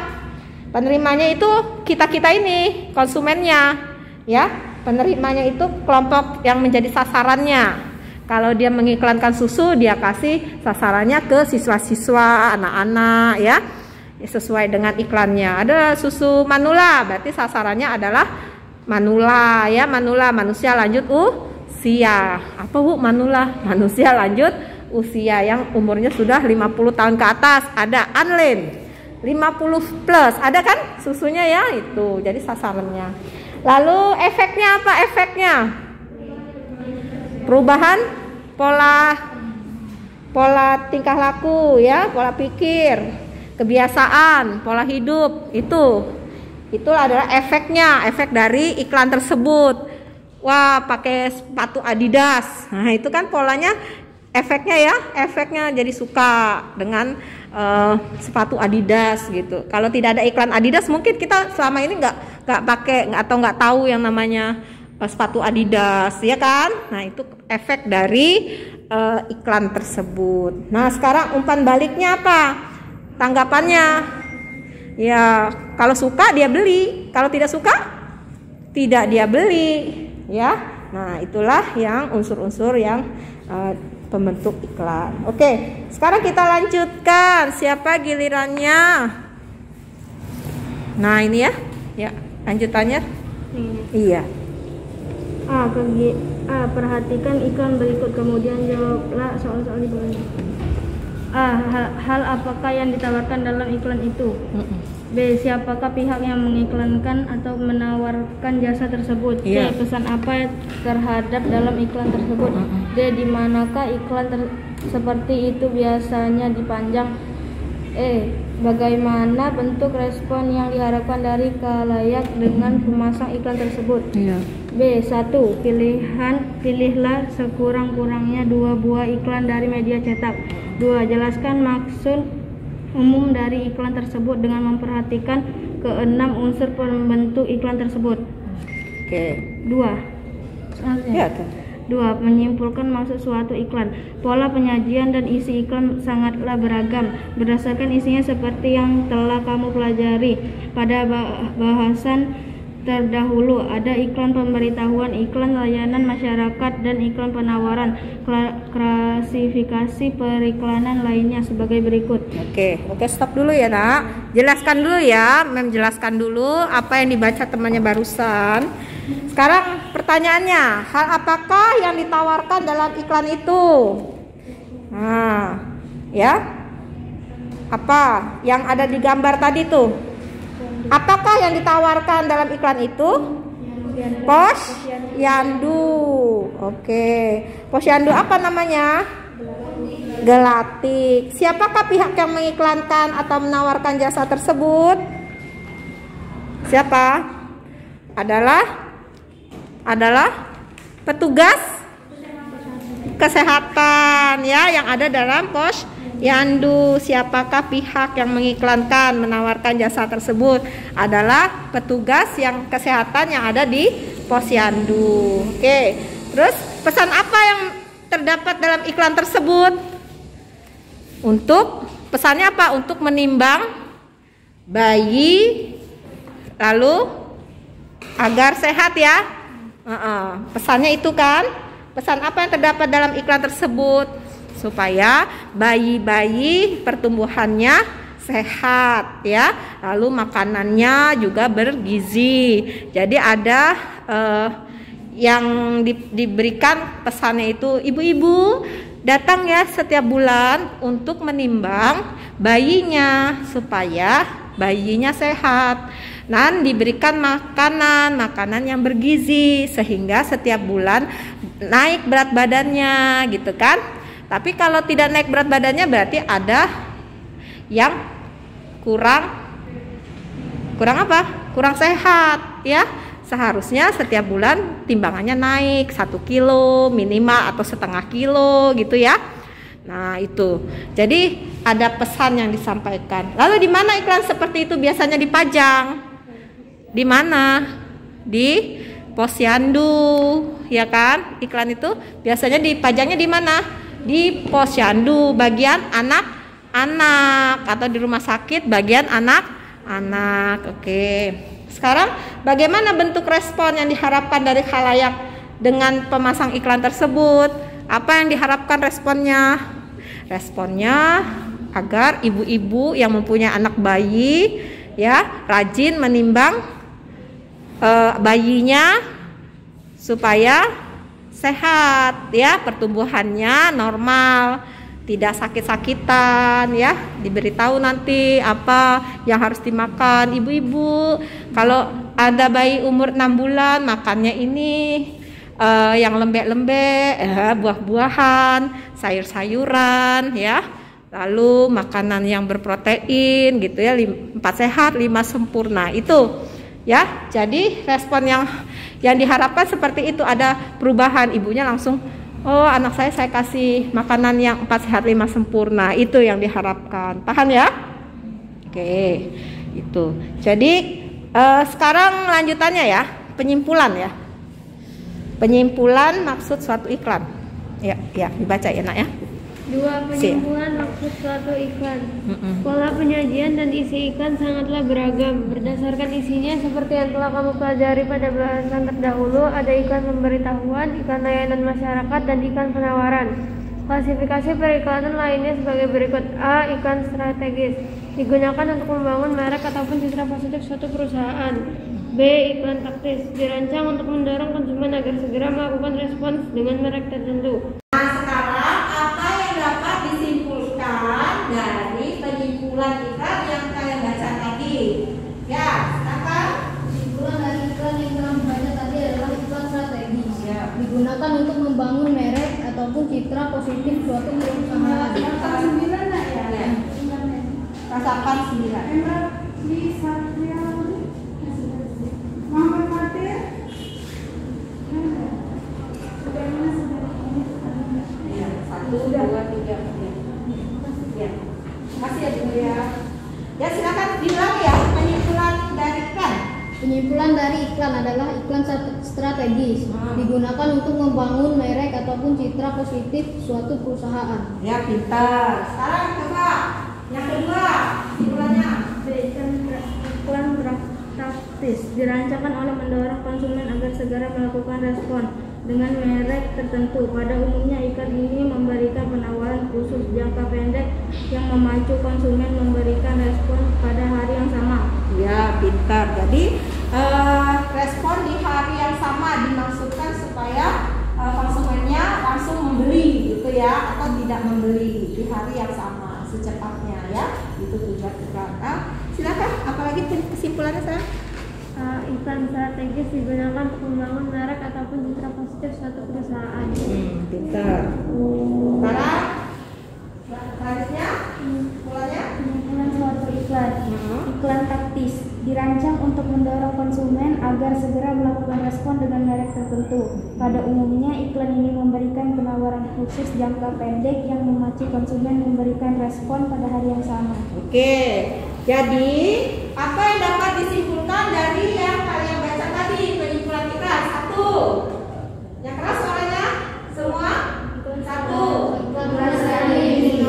Penerimanya itu kita-kita ini, konsumennya, ya. Penerimanya itu kelompok yang menjadi sasarannya. Kalau dia mengiklankan susu, dia kasih sasarannya ke siswa-siswa, anak-anak, ya, sesuai dengan iklannya. Ada susu manula, berarti sasarannya adalah manula, ya, manula manusia lanjut usia. Apa Bu manula? Manusia lanjut usia yang umurnya sudah 50 tahun ke atas. Ada Anlin 50 plus, ada kan susunya ya, itu jadi sasarannya. Lalu efeknya apa? Efeknya perubahan pola tingkah laku ya, pola pikir, kebiasaan, pola hidup, itu adalah efeknya, efek dari iklan tersebut. Wah, pakai sepatu Adidas, nah itu kan polanya, efeknya ya, efeknya jadi suka dengan sepatu Adidas gitu. Kalau tidak ada iklan Adidas, mungkin kita selama ini nggak pakai atau nggak tahu yang namanya sepatu Adidas, ya kan? Nah, itu efek dari iklan tersebut. Nah, sekarang umpan baliknya apa? Tanggapannya, ya kalau suka dia beli, kalau tidak suka tidak dia beli, ya. Nah, itulah yang unsur-unsur yang pembentuk iklan. Oke, sekarang kita lanjutkan. Siapa gilirannya? Nah, ini ya. Ya, lanjutannya. Iya. Perhatikan iklan berikut, kemudian jawablah soal-soal di bawahnya. Hal apakah yang ditawarkan dalam iklan itu? B. Siapakah pihak yang mengiklankan atau menawarkan jasa tersebut? C. Pesan apa terhadap dalam iklan tersebut? D. Di manakah iklan seperti itu biasanya dipajang? E. Bagaimana bentuk respon yang diharapkan dari khalayak dengan pemasang iklan tersebut? B. 1. Pilihlah sekurang-kurangnya 2 buah iklan dari media cetak. 2. Jelaskan maksud umum dari iklan tersebut dengan memperhatikan ke-6 unsur pembentuk iklan tersebut. Oke. 2. Ya, 2. Menyimpulkan maksud suatu iklan. Pola penyajian dan isi iklan sangatlah beragam. Berdasarkan isinya seperti yang telah kamu pelajari pada bahasan terdahulu, ada iklan pemberitahuan, iklan layanan masyarakat, dan iklan penawaran. Klasifikasi periklanan lainnya sebagai berikut. Oke, stop dulu ya Nak. Jelaskan dulu ya, menjelaskan dulu apa yang dibaca temannya barusan. Sekarang pertanyaannya, hal apakah yang ditawarkan dalam iklan itu? Nah, ya, apa yang ada di gambar tadi tuh? Apakah yang ditawarkan dalam iklan itu? Posyandu. Oke. Posyandu apa namanya? Gelatik. Siapakah pihak yang mengiklankan atau menawarkan jasa tersebut? Siapa? Adalah petugas kesehatan ya yang ada dalam posyandu. Siapakah pihak yang mengiklankan menawarkan jasa tersebut? Adalah petugas yang kesehatan yang ada di posyandu. Oke. Terus pesan apa yang terdapat dalam iklan tersebut? Pesannya apa? Untuk menimbang bayi lalu agar sehat ya. Pesannya itu kan. Pesan apa yang terdapat dalam iklan tersebut? Supaya bayi-bayi pertumbuhannya sehat ya. Lalu makanannya juga bergizi. Jadi ada yang diberikan pesannya itu, ibu-ibu datang ya setiap bulan untuk menimbang bayinya supaya bayinya sehat. Dan diberikan makanan yang bergizi sehingga setiap bulan naik berat badannya gitu kan. Tapi kalau tidak naik berat badannya berarti ada yang kurang apa? Kurang sehat ya. Seharusnya setiap bulan timbangannya naik 1 kilo minimal atau setengah kilo gitu ya. Nah itu. Jadi ada pesan yang disampaikan. Lalu di mana iklan seperti itu biasanya dipajang? Di mana? Di posyandu, ya kan? Iklan itu biasanya dipajangnya di mana? Di posyandu bagian anak-anak atau di rumah sakit bagian anak-anak. Oke. Sekarang bagaimana bentuk respon yang diharapkan dari khalayak dengan pemasang iklan tersebut? Apa yang diharapkan responnya? Responnya agar ibu-ibu yang mempunyai anak bayi ya rajin menimbang bayinya supaya sehat ya, pertumbuhannya normal, tidak sakit-sakitan ya. Diberitahu nanti apa yang harus dimakan ibu-ibu. Kalau ada bayi umur 6 bulan makannya ini yang lembek-lembek, buah-buahan, sayur-sayuran ya. Lalu makanan yang berprotein gitu ya, 4 sehat 5 sempurna itu ya. Jadi respon yang diharapkan seperti itu, ada perubahan, ibunya langsung oh anak saya kasih makanan yang 4 sehat 5 sempurna, itu yang diharapkan. Paham ya? Oke, itu. Jadi sekarang lanjutannya ya, penyimpulan ya. Penyimpulan maksud suatu iklan. Ya, dibaca ya nak ya. 2. Penyimpulan maksud suatu iklan. Pola penyajian dan isi iklan sangatlah beragam. Berdasarkan isinya seperti yang telah kamu pelajari pada bahasan terdahulu, ada iklan pemberitahuan, iklan layanan masyarakat, dan iklan penawaran. Klasifikasi periklanan lainnya sebagai berikut. A. Iklan strategis, digunakan untuk membangun merek ataupun citra positif suatu perusahaan. B. Iklan taktis, dirancang untuk mendorong konsumen agar segera melakukan respons dengan merek tertentu. Nah sekarang apa yang dapat disimpulkan dari penyimpulan iklan yang kalian baca tadi? Ya, silakan. Kesimpulan dari iklan yang telah dibaca tadi adalah iklan strategis ya, digunakan untuk membangun merek ataupun citra positif suatu perusahaan. Rasakan 9 lah ya. Rasakan 9. Muhammad Fatir. Ya, 1, 2, 3. Ya. Makasih ya Bu ya. Ya silakan bilang ya penyimpulan dari iklan. Penyimpulan dari iklan adalah iklan strategis, digunakan untuk membangun merek ataupun citra positif suatu perusahaan. Ya pintar. Sekarang coba yang kedua kesimpulannya. Iklan taktis, dirancangkan oleh mendorong konsumen agar segera melakukan respon dengan merek tertentu. Pada umumnya iklan ini memberikan penawaran khusus jangka pendek yang memacu konsumen memberikan respon pada hari yang sama. Ya pintar. Jadi respon di hari yang sama dimaksudkan supaya konsumennya langsung membeli gitu ya, atau tidak membeli di hari yang sama secepatnya ya. Itu tujuan iklan. Silakan, apalagi kesimpulannya saya? Iklan strategis digunakan untuk membangun merek ataupun citra positif suatu perusahaan. pintar. Sekarang selanjutnya mulanya Pengumpulan suatu iklan. Iklan taktis dirancang untuk mendorong konsumen agar segera melakukan respon dengan merek tertentu. Pada umumnya, iklan ini memberikan penawaran khusus jangka pendek yang memacu konsumen memberikan respon pada hari yang sama. Oke, jadi apa yang dapat disimpulkan dari yang kalian baca tadi penyimpulan iklan? Satu, yang keras suaranya semua. Satu, iklan strategis.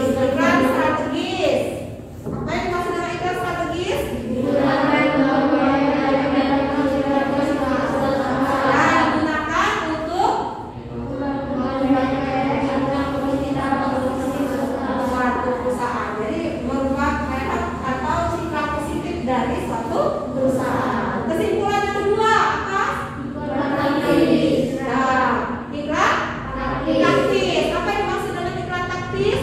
Apa yang dimaksud dengan iklan strategis? Dari suatu perusahaan. Kesimpulan yang kedua apa? Taktis. Nah, iklan taktis. Apa yang dimaksud dengan iklan taktis?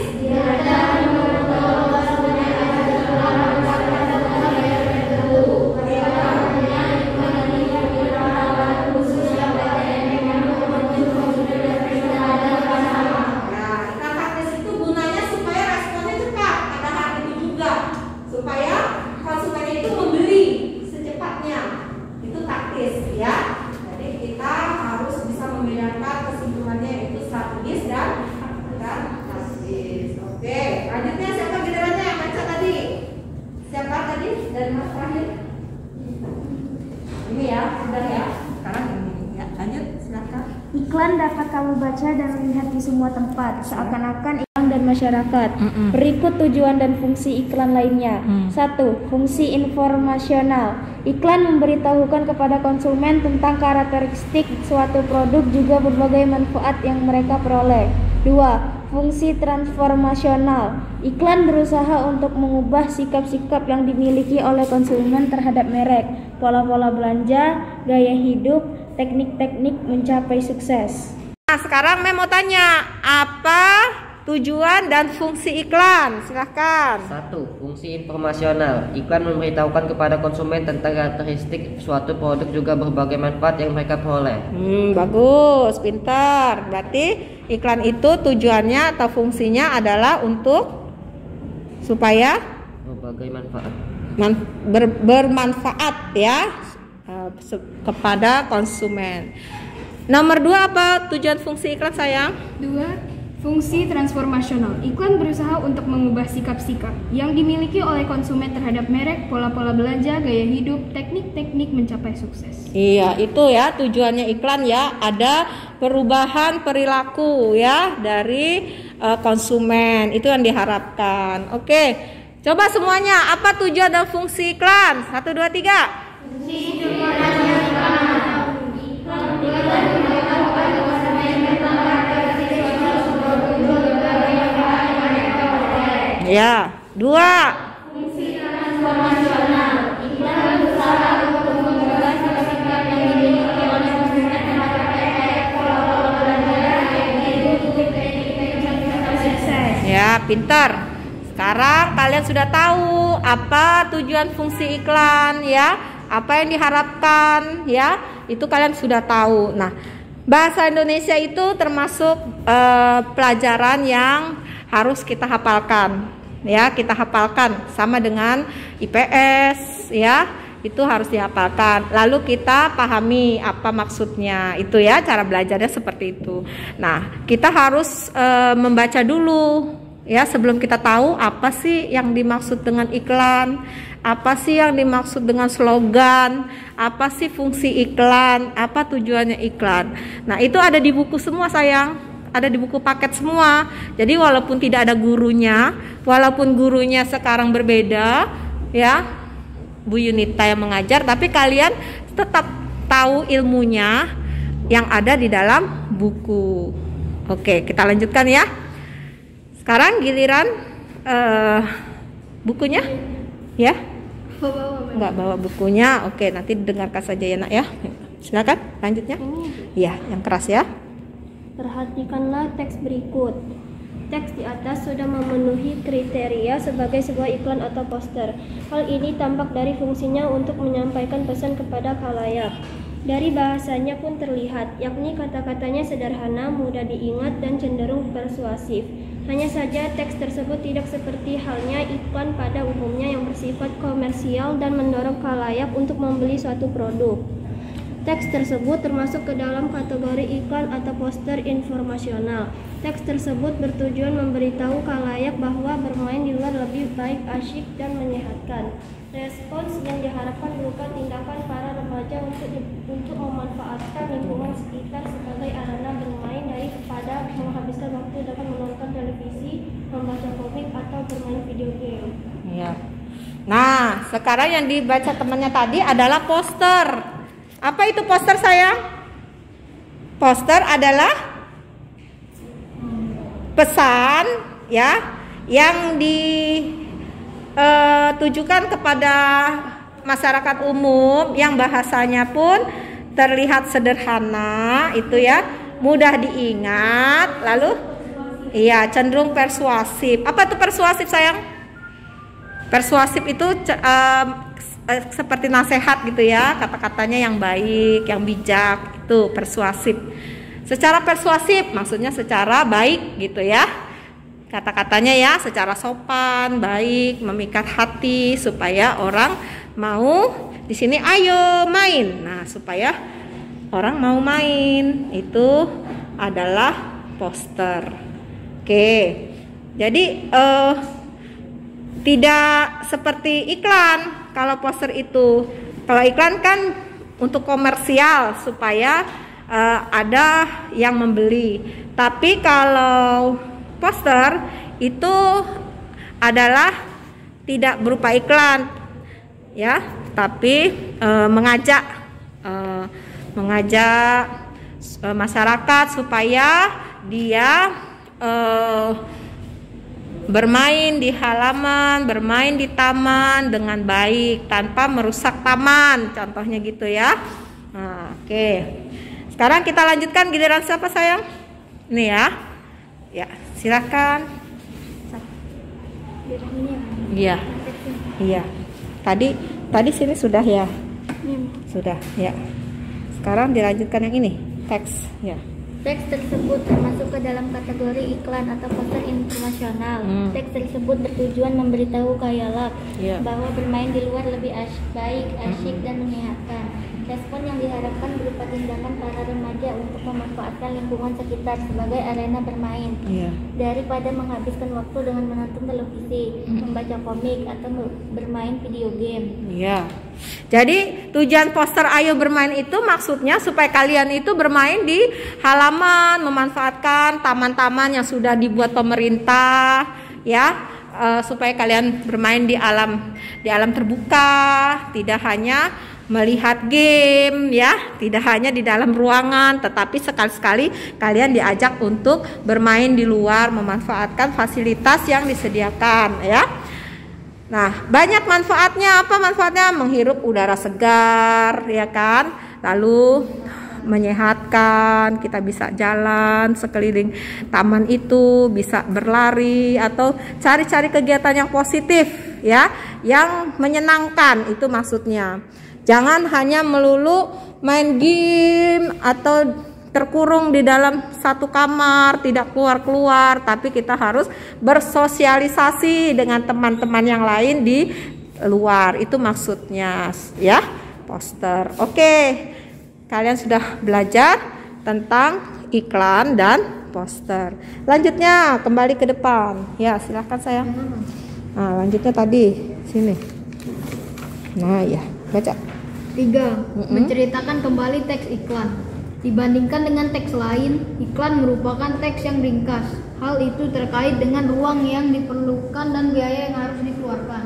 dari mas terakhir ini ya, sudah ya. Sekarang ini ya, lanjut silakan. Iklan dapat kamu baca dan lihat di semua tempat, seakan-akan iklan dan masyarakat. Berikut tujuan dan fungsi iklan lainnya. 1. Fungsi informasional. Iklan memberitahukan kepada konsumen tentang karakteristik suatu produk, juga berbagai manfaat yang mereka peroleh. 2. Fungsi transformasional. Iklan berusaha untuk mengubah sikap-sikap yang dimiliki oleh konsumen terhadap merek, pola-pola belanja, gaya hidup, teknik-teknik mencapai sukses. Nah, sekarang Mem mau tanya, apa tujuan dan fungsi iklan? Silahkan. 1. Fungsi informasional. Iklan memberitahukan kepada konsumen tentang karakteristik suatu produk, juga berbagai manfaat yang mereka peroleh. Bagus, pintar. Berarti iklan itu tujuannya atau fungsinya adalah untuk supaya berbagai manfaat. Bermanfaat ya kepada konsumen. Nomor 2 apa tujuan fungsi iklan sayang? 2. Fungsi transformasional. Iklan berusaha untuk mengubah sikap-sikap yang dimiliki oleh konsumen terhadap merek, pola-pola belanja, gaya hidup, teknik-teknik mencapai sukses. Iya, itu ya tujuannya iklan ya, ada perubahan perilaku ya dari konsumen. Itu yang diharapkan. Oke. Coba semuanya, apa tujuan dan fungsi iklan? 1 2 3. Fungsi iklan. Ya, 2. Fungsi transformasional. Iklan berusaha untuk mengubah sikap yang dimiliki oleh konsumen terhadap merek, pola-pola belanja, gaya hidup, teknik-teknik mencapai sukses. Ya, pintar. Sekarang kalian sudah tahu apa tujuan fungsi iklan ya, apa yang diharapkan ya, itu kalian sudah tahu. Nah, bahasa Indonesia itu termasuk pelajaran yang harus kita hafalkan ya, kita hafalkan sama dengan IPS ya, itu harus dihafalkan. Lalu kita pahami apa maksudnya, itu ya cara belajarnya seperti itu. Nah, kita harus membaca dulu ya sebelum kita tahu apa sih yang dimaksud dengan iklan, apa sih yang dimaksud dengan slogan, apa sih fungsi iklan, apa tujuannya iklan. Nah, itu ada di buku semua sayang. Ada di buku paket semua. Jadi walaupun tidak ada gurunya, walaupun gurunya sekarang berbeda ya, Bu Yunita yang mengajar, tapi kalian tetap tahu ilmunya yang ada di dalam buku. Oke, kita lanjutkan ya. Sekarang giliran bukunya ya. Enggak bawa bukunya. Oke, nanti dengarkan saja ya nak ya. Silakan lanjutnya. Iya, yang keras ya. Perhatikanlah teks berikut. Teks di atas sudah memenuhi kriteria sebagai sebuah iklan atau poster. Hal ini tampak dari fungsinya untuk menyampaikan pesan kepada khalayak. Dari bahasanya pun terlihat, yakni kata-katanya sederhana, mudah diingat, dan cenderung persuasif. Hanya saja teks tersebut tidak seperti halnya iklan pada umumnya yang bersifat komersial dan mendorong khalayak untuk membeli suatu produk. Teks tersebut termasuk ke dalam kategori iklan atau poster informasional. Teks tersebut bertujuan memberitahu khalayak bahwa bermain di luar lebih baik, asyik, dan menyehatkan. Respons yang diharapkan berupa tindakan para remaja untuk memanfaatkan lingkungan sekitar sebagai arena bermain daripada menghabiskan waktu dengan menonton televisi, membaca komik, atau bermain video game. Ya. Nah, sekarang yang dibaca temannya tadi adalah poster. Apa itu poster, sayang? Poster adalah pesan ya yang ditujukan kepada masyarakat umum yang bahasanya pun terlihat sederhana, itu ya, mudah diingat, lalu iya cenderung persuasif. Apa itu persuasif, sayang? Persuasif itu seperti nasihat gitu ya, kata-katanya yang baik, yang bijak, itu persuasif. Secara persuasif maksudnya secara baik gitu ya, kata-katanya ya secara sopan, baik, memikat hati supaya orang mau di sini ayo main. Nah, supaya orang mau main, itu adalah poster. Oke, jadi tidak seperti iklan. Kalau poster itu, kalau iklan kan untuk komersial supaya ada yang membeli. Tapi kalau poster itu adalah tidak berupa iklan, ya, tapi mengajak masyarakat supaya dia bermain di halaman, bermain di taman dengan baik tanpa merusak taman, contohnya gitu ya. Nah, oke. Sekarang kita lanjutkan giliran siapa, sayang? Ini ya. Ya, silakan. Iya. Iya. Tadi sini sudah ya. Sudah, ya. Sekarang dilanjutkan yang ini, teks, ya. Teks tersebut termasuk ke dalam kategori iklan atau poster informasional. Teks tersebut bertujuan memberitahu khalayak bahwa bermain di luar lebih baik, asyik, dan menyehatkan. Respon yang diharapkan berupa tindakan para remaja untuk memanfaatkan lingkungan sekitar sebagai arena bermain, daripada menghabiskan waktu dengan menonton televisi, membaca komik, atau bermain video game. Iya. Jadi tujuan poster ayo bermain itu maksudnya supaya kalian itu bermain di halaman, memanfaatkan taman-taman yang sudah dibuat pemerintah, ya, supaya kalian bermain di alam terbuka, tidak hanya melihat game, ya, tidak hanya di dalam ruangan, tetapi sekali-sekali kalian diajak untuk bermain di luar, memanfaatkan fasilitas yang disediakan, ya. Nah, banyak manfaatnya. Apa manfaatnya? Menghirup udara segar, ya kan, lalu menyehatkan, kita bisa jalan sekeliling taman itu, bisa berlari atau cari-cari kegiatan yang positif, ya, yang menyenangkan, itu maksudnya. Jangan hanya melulu main game atau terkurung di dalam satu kamar, tidak keluar-keluar, tapi kita harus bersosialisasi dengan teman-teman yang lain di luar. Itu maksudnya, ya, poster. Oke, kalian sudah belajar tentang iklan dan poster. Lanjutnya kembali ke depan. Ya, silakan sayang. Nah, lanjutnya tadi sini. Nah, ya, baca. 3. Menceritakan kembali teks iklan. Dibandingkan dengan teks lain, iklan merupakan teks yang ringkas. Hal itu terkait dengan ruang yang diperlukan dan biaya yang harus dikeluarkan.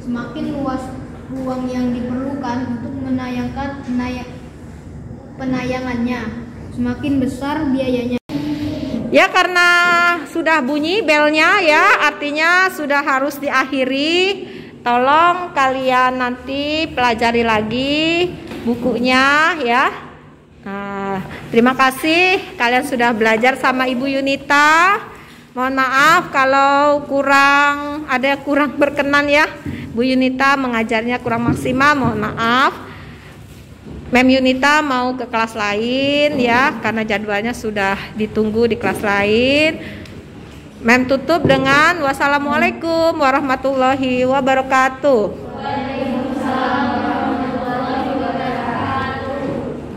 Semakin luas ruang yang diperlukan untuk menayangkan penayangannya, semakin besar biayanya. Ya, karena sudah bunyi belnya, ya, artinya sudah harus diakhiri. Tolong kalian nanti pelajari lagi bukunya, ya. Nah, terima kasih kalian sudah belajar sama Ibu Yunita. Mohon maaf kalau ada kurang berkenan, ya. Bu Yunita mengajarnya kurang maksimal, mohon maaf. Mem Yunita mau ke kelas lain ya, karena jadwalnya sudah ditunggu di kelas lain. Mem tutup dengan wassalamualaikum warahmatullahi wabarakatuh.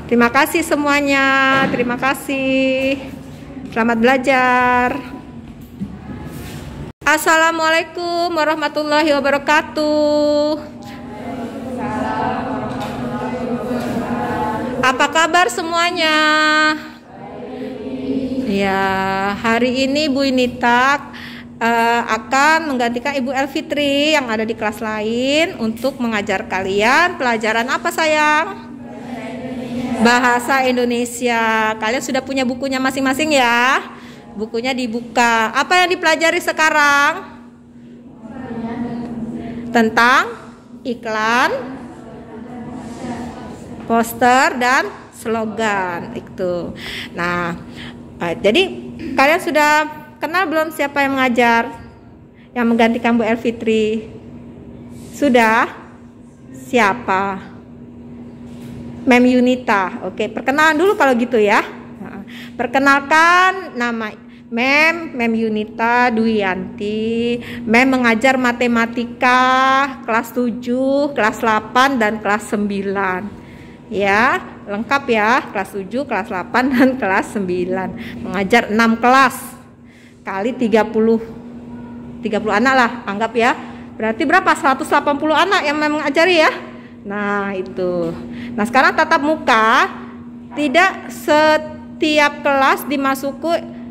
Terima kasih semuanya, terima kasih. Selamat belajar. Assalamualaikum warahmatullahi wabarakatuh. Apa kabar semuanya? Ya, hari ini Bu Yunita akan menggantikan Ibu Elfitri yang ada di kelas lain untuk mengajar kalian pelajaran apa sayang? Bahasa Indonesia. Kalian sudah punya bukunya masing-masing ya? Bukunya dibuka. Apa yang dipelajari sekarang? Tentang iklan, poster, dan slogan itu. Nah, jadi kalian sudah kenal belum siapa yang mengajar? Yang menggantikan Bu Elfitri? Sudah? Siapa? Mem Yunita. Oke, perkenalan dulu kalau gitu ya. Perkenalkan, nama Mem Yunita Duyanti. Mem mengajar matematika kelas 7, kelas 8, dan kelas 9. Ya, lengkap ya, kelas 7, kelas 8, dan kelas 9. Mengajar 6 kelas kali 30 anak lah, anggap ya. Berarti berapa? 180 anak yang mengajari ya. Nah, itu. Nah, sekarang tatap muka, tidak setiap kelas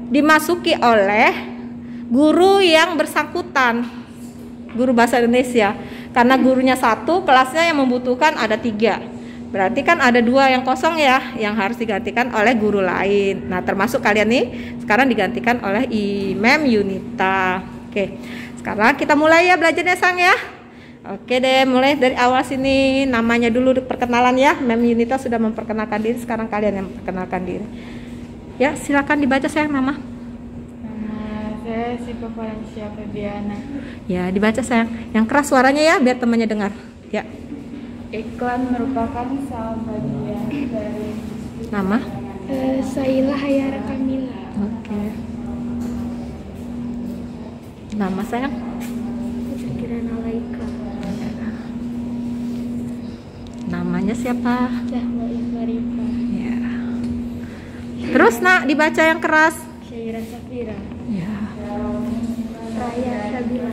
dimasuki oleh guru yang bersangkutan, guru bahasa Indonesia. Karena gurunya satu, kelasnya yang membutuhkan ada 3. Berarti kan ada 2 yang kosong ya, yang harus digantikan oleh guru lain. Nah, termasuk kalian nih sekarang digantikan oleh Mem Yunita. Oke, sekarang kita mulai ya belajarnya sang ya. Oke deh, mulai dari awal sini. Namanya dulu perkenalan ya. Mem Yunita sudah memperkenalkan diri, sekarang kalian yang memperkenalkan diri. Ya, silakan dibaca sayang nama. Nama saya Siva Valencia Febiana. Ya, dibaca sayang. Yang keras suaranya ya, biar temannya dengar. Ya. Iklan merupakan salah bagian dari Nama? Saila Hayara Kamila. Oke. Nama sayang? Kirana Laika. Namanya siapa? Zahra Ifarifa. Ya. Terus nak dibaca yang keras. Syaira Safira. Ya. Raya Sabila.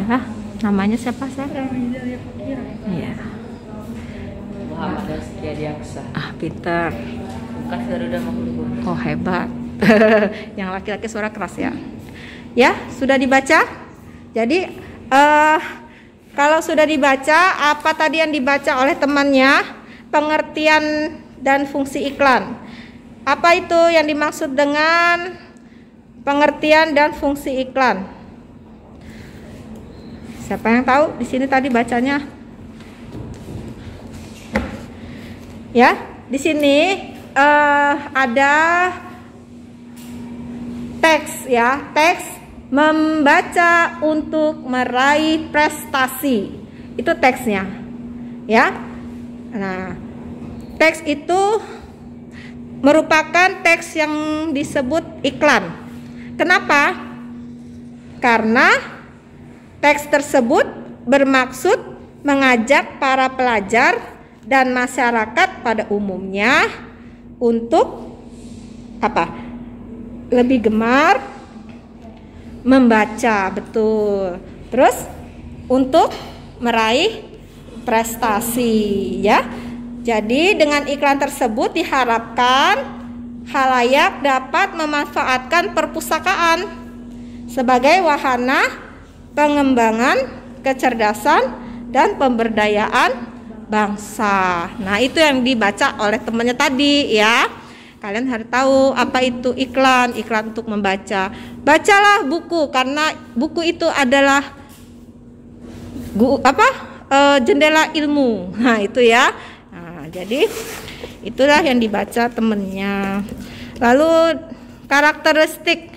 Ya. Namanya siapa sayang? Iya. Muhammad Rizky Adiaksa. Pintar. Bekas Garuda Makulubur. Oh, hebat. Yang laki-laki suara keras ya. Ya, sudah dibaca? Jadi kalau sudah dibaca, apa tadi yang dibaca oleh temannya? Pengertian dan fungsi iklan. Apa itu yang dimaksud dengan pengertian dan fungsi iklan? Siapa yang tahu di sini tadi bacanya? Ya, di sini ada teks ya, teks membaca untuk meraih prestasi. Itu teksnya. Ya. Nah, teks itu merupakan teks yang disebut iklan. Kenapa? Karena teks tersebut bermaksud mengajak para pelajar dan masyarakat pada umumnya untuk apa? Lebih gemar membaca, betul. Terus untuk meraih prestasi ya. Jadi dengan iklan tersebut diharapkan khalayak dapat memanfaatkan perpustakaan sebagai wahana pengembangan kecerdasan dan pemberdayaan bangsa. Nah, itu yang dibaca oleh temannya tadi ya. Kalian harus tahu apa itu iklan. Iklan untuk membaca. Bacalah buku, karena buku itu adalah jendela ilmu. Nah, itu ya. Nah, jadi itulah yang dibaca temennya. Lalu karakteristik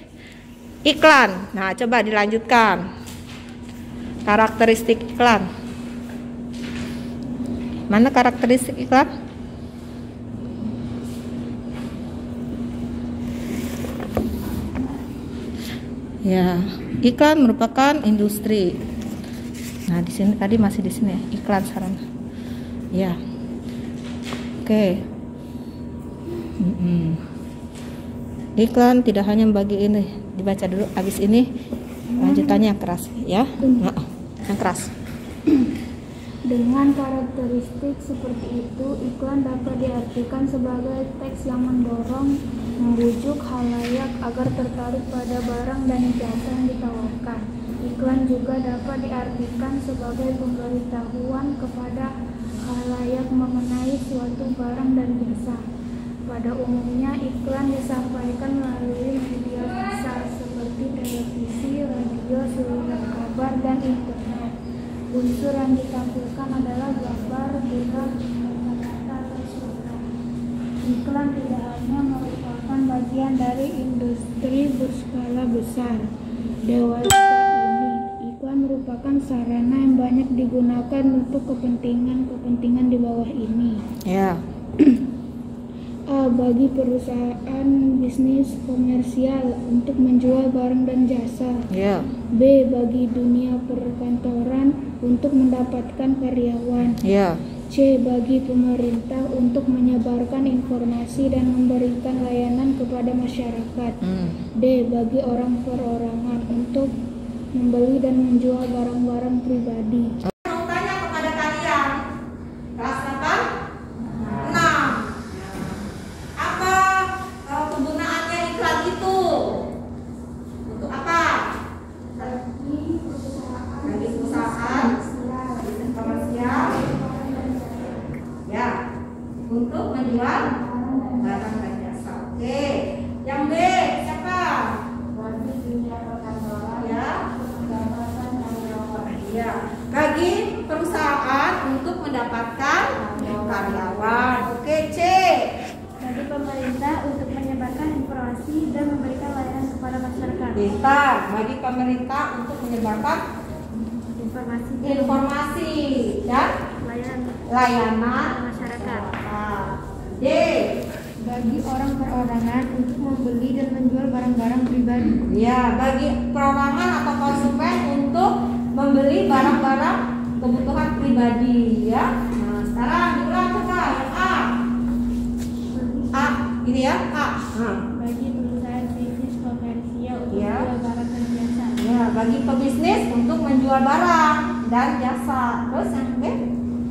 iklan. Nah, coba dilanjutkan. Karakteristik iklan. Mana karakteristik iklan? Ya, iklan merupakan industri. Nah, di sini tadi masih di sini iklan sarana. Ya. Oke. Iklan tidak hanya bagi ini, dibaca dulu. Habis ini lanjutannya yang keras, ya. Yang keras. Dengan karakteristik seperti itu, iklan dapat diartikan sebagai teks yang mendorong, membujuk khalayak agar tertarik pada barang dan jasa yang ditawarkan. Iklan juga dapat diartikan sebagai pemberitahuan kepada khalayak mengenai suatu barang dan jasa. Pada umumnya, iklan disampaikan melalui media massa seperti televisi, radio, surat kabar, dan internet. Unsur yang ditampilkan adalah gambar, gerak, kata-kata, atau suara. Iklan tidak hanya merupakan bagian dari industri berskala besar. Dewasa ini, iklan merupakan sarana yang banyak digunakan untuk kepentingan di bawah ini. Ya. A. Bagi perusahaan bisnis komersial untuk menjual barang dan jasa. Ya. B. Bagi dunia perkantoran untuk mendapatkan karyawan. Ya. C. Bagi pemerintah untuk menyebarkan informasi dan memberikan layanan kepada masyarakat. D. Bagi orang perorangan untuk membeli dan menjual barang-barang pribadi. Untuk menjual barang dan jasa. Oke. Yang B siapa? Bagi dunia perkantoran. Ya. Ya. Bagi perusahaan untuk mendapatkan karyawan. Oke. C. Bagi pemerintah untuk menyebarkan informasi dan memberikan layanan kepada masyarakat. Pintar. Bagi pemerintah untuk menyebarkan informasi dan layanan masyarakat. D. Bagi orang perorangan untuk membeli dan menjual barang-barang pribadi. Ya, bagi perorangan atau konsumen untuk membeli barang-barang kebutuhan pribadi, ya. Nah, sekarang diulang coba yang A. A, ini ya, A. Bagi perusahaan bisnis komersial untuk Ya. menjual barang dan jasa. Ya, bagi pebisnis untuk menjual barang dan jasa. Terus yang B?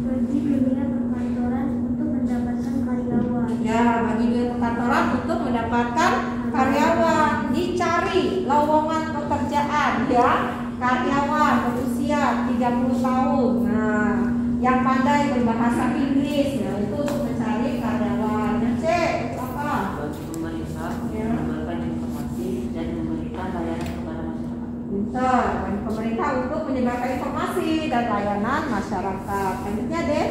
Bagi dunia perkantoran untuk mendapatkan karyawan. Ya, bagi dunia perkantoran untuk mendapatkan karyawan. Dicari lowongan pekerjaan, ya. Karyawan berusia 30 tahun. Nah, yang pandai berbahasa Inggris, ya, itu untuk mencari karyawan. Yang C, itu apa? Bagi pemerintah menyebarkan informasi dan memberikan layanan kepada masyarakat. Pintar. Bagi pemerintah untuk menyebarkan informasi dan layanan masyarakat. Selanjutnya deh.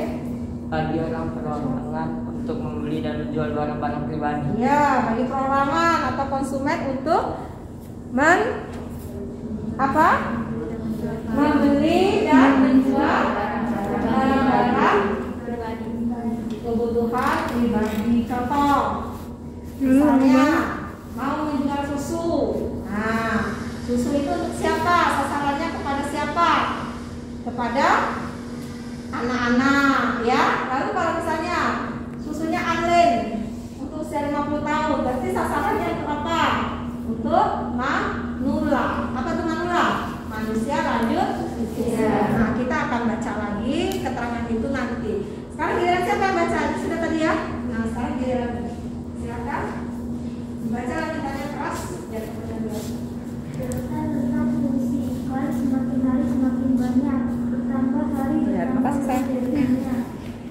Bagi orang perorangan untuk membeli dan menjual barang-barang pribadi. Ya, bagi perorangan atau konsumen untuk membeli dan menjual barang-barang kebutuhan pribadi. Contoh, misalnya mau menjual susu. Nah, susu itu untuk siapa? Sasarannya kepada siapa? Kepada anak-anak, ya. Lalu kalau misalnya susunya Anlin untuk usia 50 tahun, berarti sasarannya untuk apa? Untuk manula. Apa itu manula? Manusia lanjut usia. Nah, kita akan baca lagi keterangan itu nanti. Sekarang giliran siapa yang baca? Sudah tadi ya? Nah, sekarang giliran. Silakan. Baca lanjutannya keras. Ya, Data tentang fungsi iklan semakin hari semakin banyak, bertambah hari bertambah.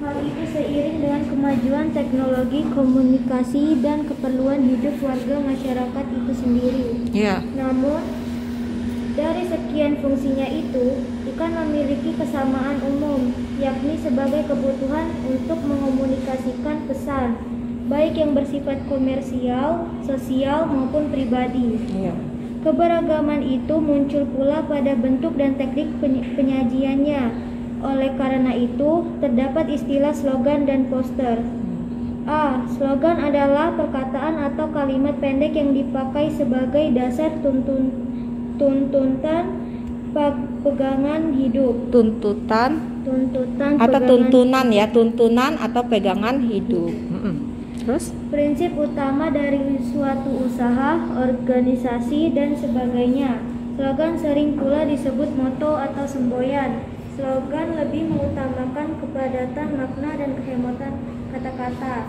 Hal itu seiring dengan kemajuan teknologi komunikasi dan keperluan hidup warga masyarakat itu sendiri. Iya. Namun, dari sekian fungsinya itu, iklan memiliki kesamaan umum, yakni sebagai kebutuhan untuk mengomunikasikan pesan, baik yang bersifat komersial, sosial, maupun pribadi. Iya. Keberagaman itu muncul pula pada bentuk dan teknik penyajiannya. Oleh karena itu, terdapat istilah slogan dan poster. A. Slogan adalah perkataan atau kalimat pendek yang dipakai sebagai dasar tuntutan pegangan hidup. Tuntutan atau pegangan tuntunan ya, tuntunan atau pegangan hidup. Terus prinsip utama dari suatu usaha, organisasi, dan sebagainya. Slogan sering pula disebut moto atau semboyan. Slogan lebih mengutamakan kepadatan makna dan kehematan kata-kata.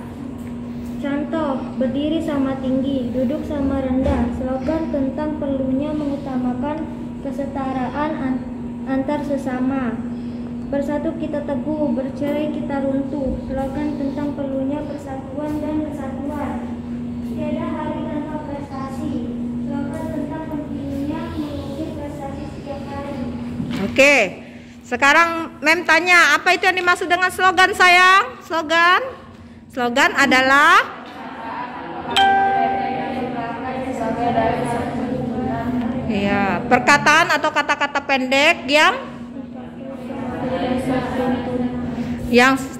Contoh, berdiri sama tinggi, duduk sama rendah. Slogan tentang perlunya mengutamakan kesetaraan antar sesama. Bersatu kita teguh, bercerai kita runtuh. Slogan tentang perlunya persatuan dan kesatuan. Tiada hari tanpa prestasi. Slogan tentang pentingnya mengukir prestasi setiap hari. Oke, sekarang Mem tanya, apa itu yang dimaksud dengan slogan sayang? Slogan adalah ya, perkataan atau kata-kata pendek yang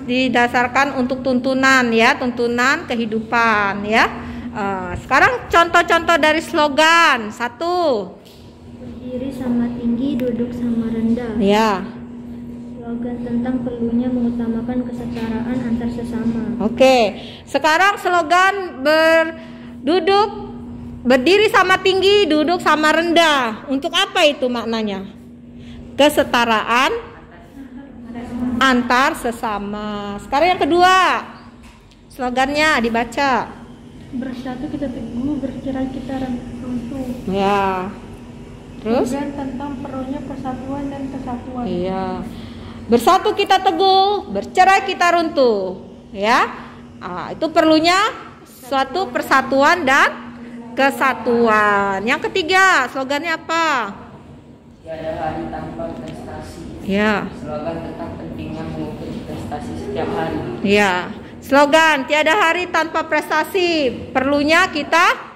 didasarkan untuk tuntunan ya, tuntunan kehidupan ya. Sekarang contoh-contoh dari slogan. 1. Berdiri sama tinggi, duduk sama rendah. Ya. Slogan tentang perlunya mengutamakan kesetaraan antar sesama. Oke. Sekarang slogan berdiri sama tinggi, duduk sama rendah. Untuk apa itu maknanya? Kesetaraan antar sesama. Sekarang yang kedua, slogannya dibaca. Bersatu kita teguh, bercerai kita runtuh. Ya. Terus? Slogan tentang perlunya persatuan dan kesatuan. Iya. Bersatu kita teguh, bercerai kita runtuh. Ya. Itu perlunya suatu persatuan dan kesatuan. Yang ketiga, slogannya apa? Tiada hari tanpa prestasi. Ya. Slogan tentang pentingnya mengukir prestasi setiap hari. Ya. Slogan tiada hari tanpa prestasi. Perlunya kita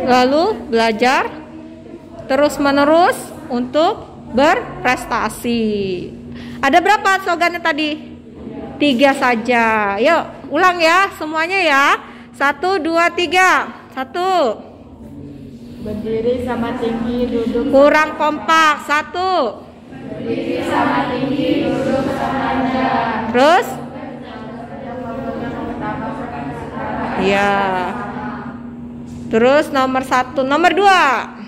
lalu belajar terus-menerus untuk berprestasi. Ada berapa slogannya tadi? 3 saja. Yuk, ulang ya semuanya ya. 1, 2, 3. 1. Berdiri sama tinggi, duduk. Kurang kompak. 1. Berdiri sama tinggi, duduk sama rendah. Terus? Ya. Terus nomor 1, nomor 2.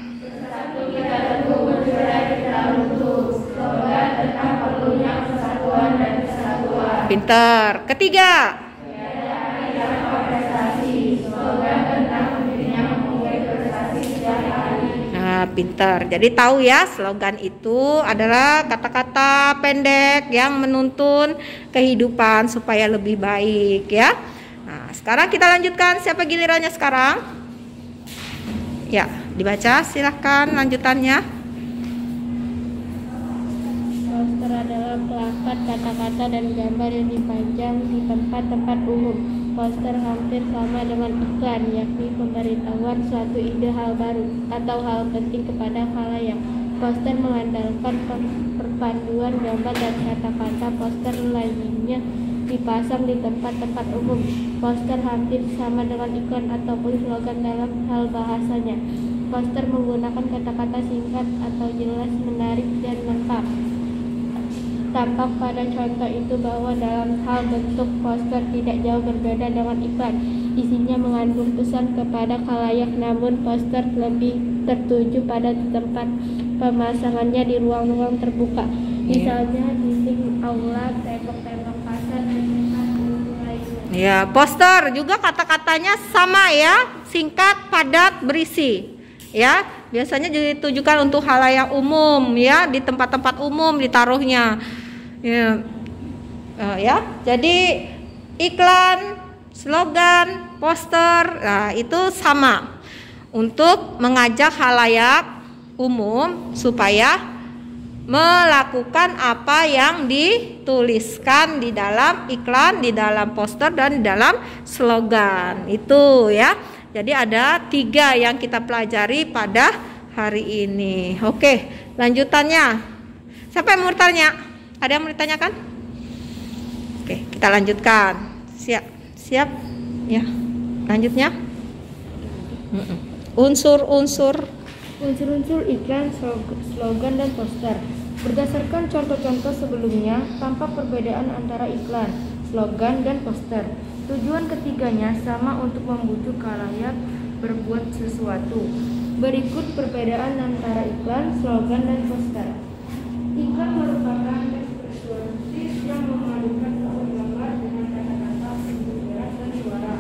Pintar. Ketiga. Nah, pintar. Jadi tahu ya, slogan itu adalah kata-kata pendek yang menuntun kehidupan supaya lebih baik ya. Nah, sekarang kita lanjutkan. Siapa gilirannya sekarang? Ya, dibaca silahkan lanjutannya. Poster adalah plakat kata-kata dan gambar yang dipajang di tempat-tempat umum. Poster hampir sama dengan iklan, yakni pemberitahuan suatu ide hal baru atau hal penting kepada khalayak. Poster mengandalkan perpaduan gambar dan kata-kata. Poster lainnya dipasang di tempat-tempat umum. Poster hampir sama dengan iklan ataupun slogan dalam hal bahasanya. Poster menggunakan kata-kata singkat atau jelas, menarik, dan lengkap. Tampak pada contoh itu bahwa dalam hal bentuk poster tidak jauh berbeda dengan iklan. Isinya mengandung pesan kepada khalayak, namun poster lebih tertuju pada tempat pemasangannya di ruang-ruang terbuka. Misalnya dinding aula, tembok-tembok pasar, dan tempat umum lainnya. Ya, poster juga kata-katanya sama ya, singkat, padat, berisi. Ya, biasanya ditujukan untuk khalayak umum ya, di tempat-tempat umum ditaruhnya. Ya, jadi iklan, slogan, poster, nah itu sama untuk mengajak khalayak umum supaya melakukan apa yang dituliskan di dalam iklan, di dalam poster, dan di dalam slogan itu ya. Jadi ada 3 yang kita pelajari pada hari ini. Oke, lanjutannya. Siapa yang mau bertanya? Ada yang mau ditanyakan? Oke, kita lanjutkan. Siap? Siap? Ya. Lanjutnya. Unsur-unsur iklan, slogan, dan poster. Berdasarkan contoh-contoh sebelumnya, tampak perbedaan antara iklan, slogan, dan poster. Tujuan ketiganya sama untuk membujuk khalayak berbuat sesuatu. Berikut perbedaan antara iklan, slogan, dan poster. Iklan merupakan persuasif yang memadukan gambar dengan kata-kata pembicaraan dan suara.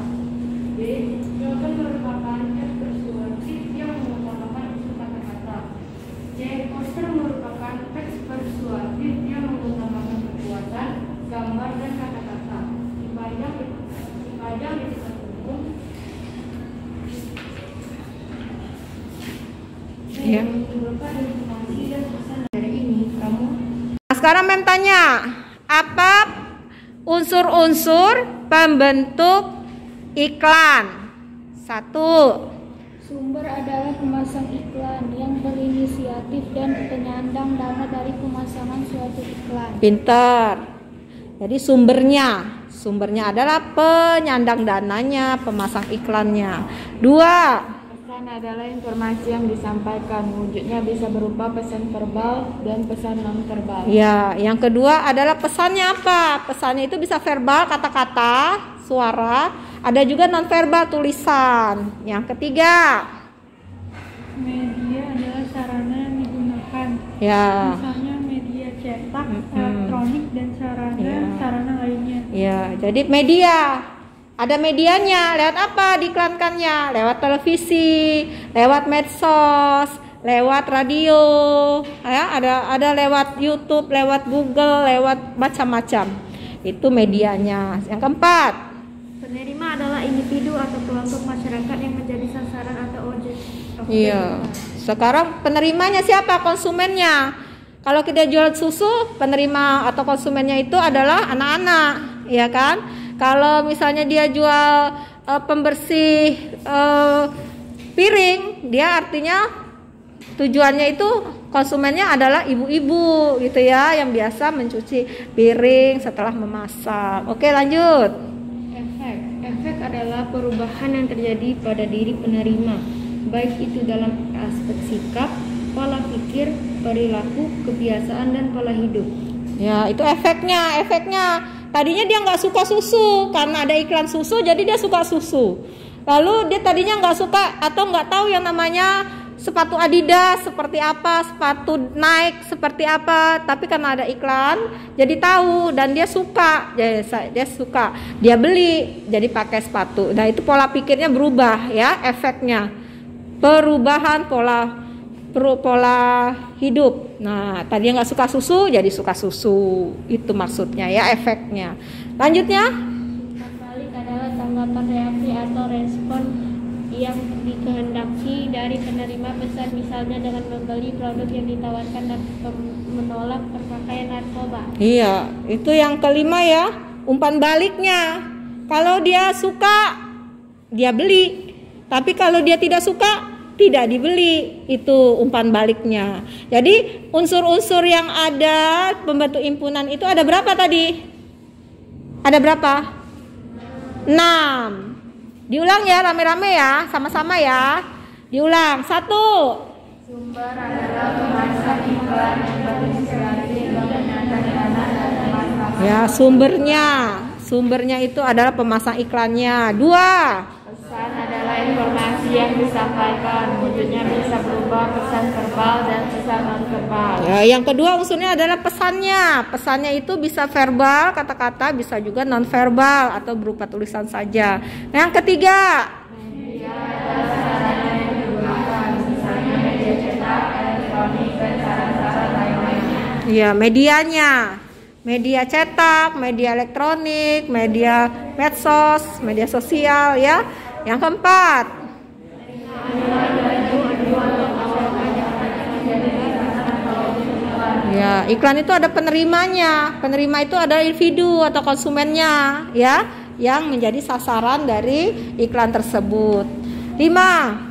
B. Slogan merupakan persuasif yang mengutamakan unsur kata-kata. C. Poster merupakan teks persuasif yang mengutamakan kekuatan, gambar, dan kata-kata. Dipajang di tempat umum. Ya. Berupa informasi dan pesan dari ini, kamu. Nah, sekarang Mem tanya, apa unsur-unsur pembentuk iklan? 1. Sumber adalah pemasang iklan yang berinisiatif dan penyandang dana dari pemasangan suatu iklan. Pintar. Jadi sumbernya adalah penyandang dananya, pemasang iklannya. 2. Pesan adalah informasi yang disampaikan. Wujudnya bisa berupa pesan verbal dan pesan non verbal. Ya, yang kedua adalah pesannya apa? Pesannya itu bisa verbal, kata-kata, suara, ada juga non verbal, tulisan. Yang ketiga, Media adalah sarana yang digunakan. ya. Misalnya media cetak, elektronik, dan sarana lainnya. Ya, jadi media. Ada medianya, lewat apa diiklankannya? Lewat televisi, lewat medsos, lewat radio, ya, ada lewat YouTube, lewat Google, lewat macam-macam. Itu medianya. Yang keempat, Penerima adalah individu atau kelompok masyarakat yang menjadi sasaran atau objek. iya. Sekarang penerimanya siapa? Konsumennya. Kalau kita jual susu, penerima atau konsumennya itu adalah anak-anak, ya kan? Kalau misalnya dia jual pembersih piring, dia artinya tujuannya itu konsumennya adalah ibu-ibu gitu ya, yang biasa mencuci piring setelah memasak. Oke, lanjut. Efek adalah perubahan yang terjadi pada diri penerima, baik itu dalam aspek sikap, pola pikir, perilaku, kebiasaan, dan pola hidup. Ya, itu efeknya. Tadinya dia nggak suka susu, karena ada iklan susu, jadi dia suka susu. Lalu dia tadinya nggak suka atau nggak tahu yang namanya sepatu Adidas seperti apa, sepatu Nike seperti apa, tapi karena ada iklan, jadi tahu dan dia suka. Dia beli, jadi pakai sepatu. Nah, itu pola pikirnya berubah ya, efeknya. Perubahan pola hidup. Nah, tadinya nggak suka susu, jadi suka susu. Itu maksudnya ya, efeknya. Lanjutnya. Balik adalah tanggapan reaksi atau respon yang dikehendaki dari penerima pesan, misalnya dengan membeli produk yang ditawarkan dan menolak pemakaian narkoba. Iya, itu yang kelima ya, umpan baliknya. Kalau dia suka, dia beli. Tapi kalau dia tidak suka, tidak dibeli. Itu umpan baliknya. Jadi unsur-unsur yang ada pembentuk himpunan itu ada berapa tadi? Ada berapa? 6. Diulang ya, rame-rame ya, sama-sama ya. Diulang. 1. Sumber adalah pemasang iklan yang berinisiatif dan penyandang dana dari pemasangan. Ya, sumbernya itu adalah pemasang iklannya. 2. Pesan adalah informasi yang disampaikan. Wujudnya bisa berupa pesan verbal dan pesan non verbal. Ya, yang kedua unsurnya adalah pesannya. Pesannya itu bisa verbal, kata-kata, bisa juga non verbal atau berupa tulisan saja. Nah, yang ketiga, Media adalah sarana yang digunakan, misalnya media cetak, elektronik, dan sarana lainnya. ya medianya. Media cetak, media elektronik, media medsos, media sosial ya. Yang keempat, ya, iklan itu ada penerimanya. Penerima itu ada individu atau konsumennya ya, yang menjadi sasaran dari iklan tersebut. 5.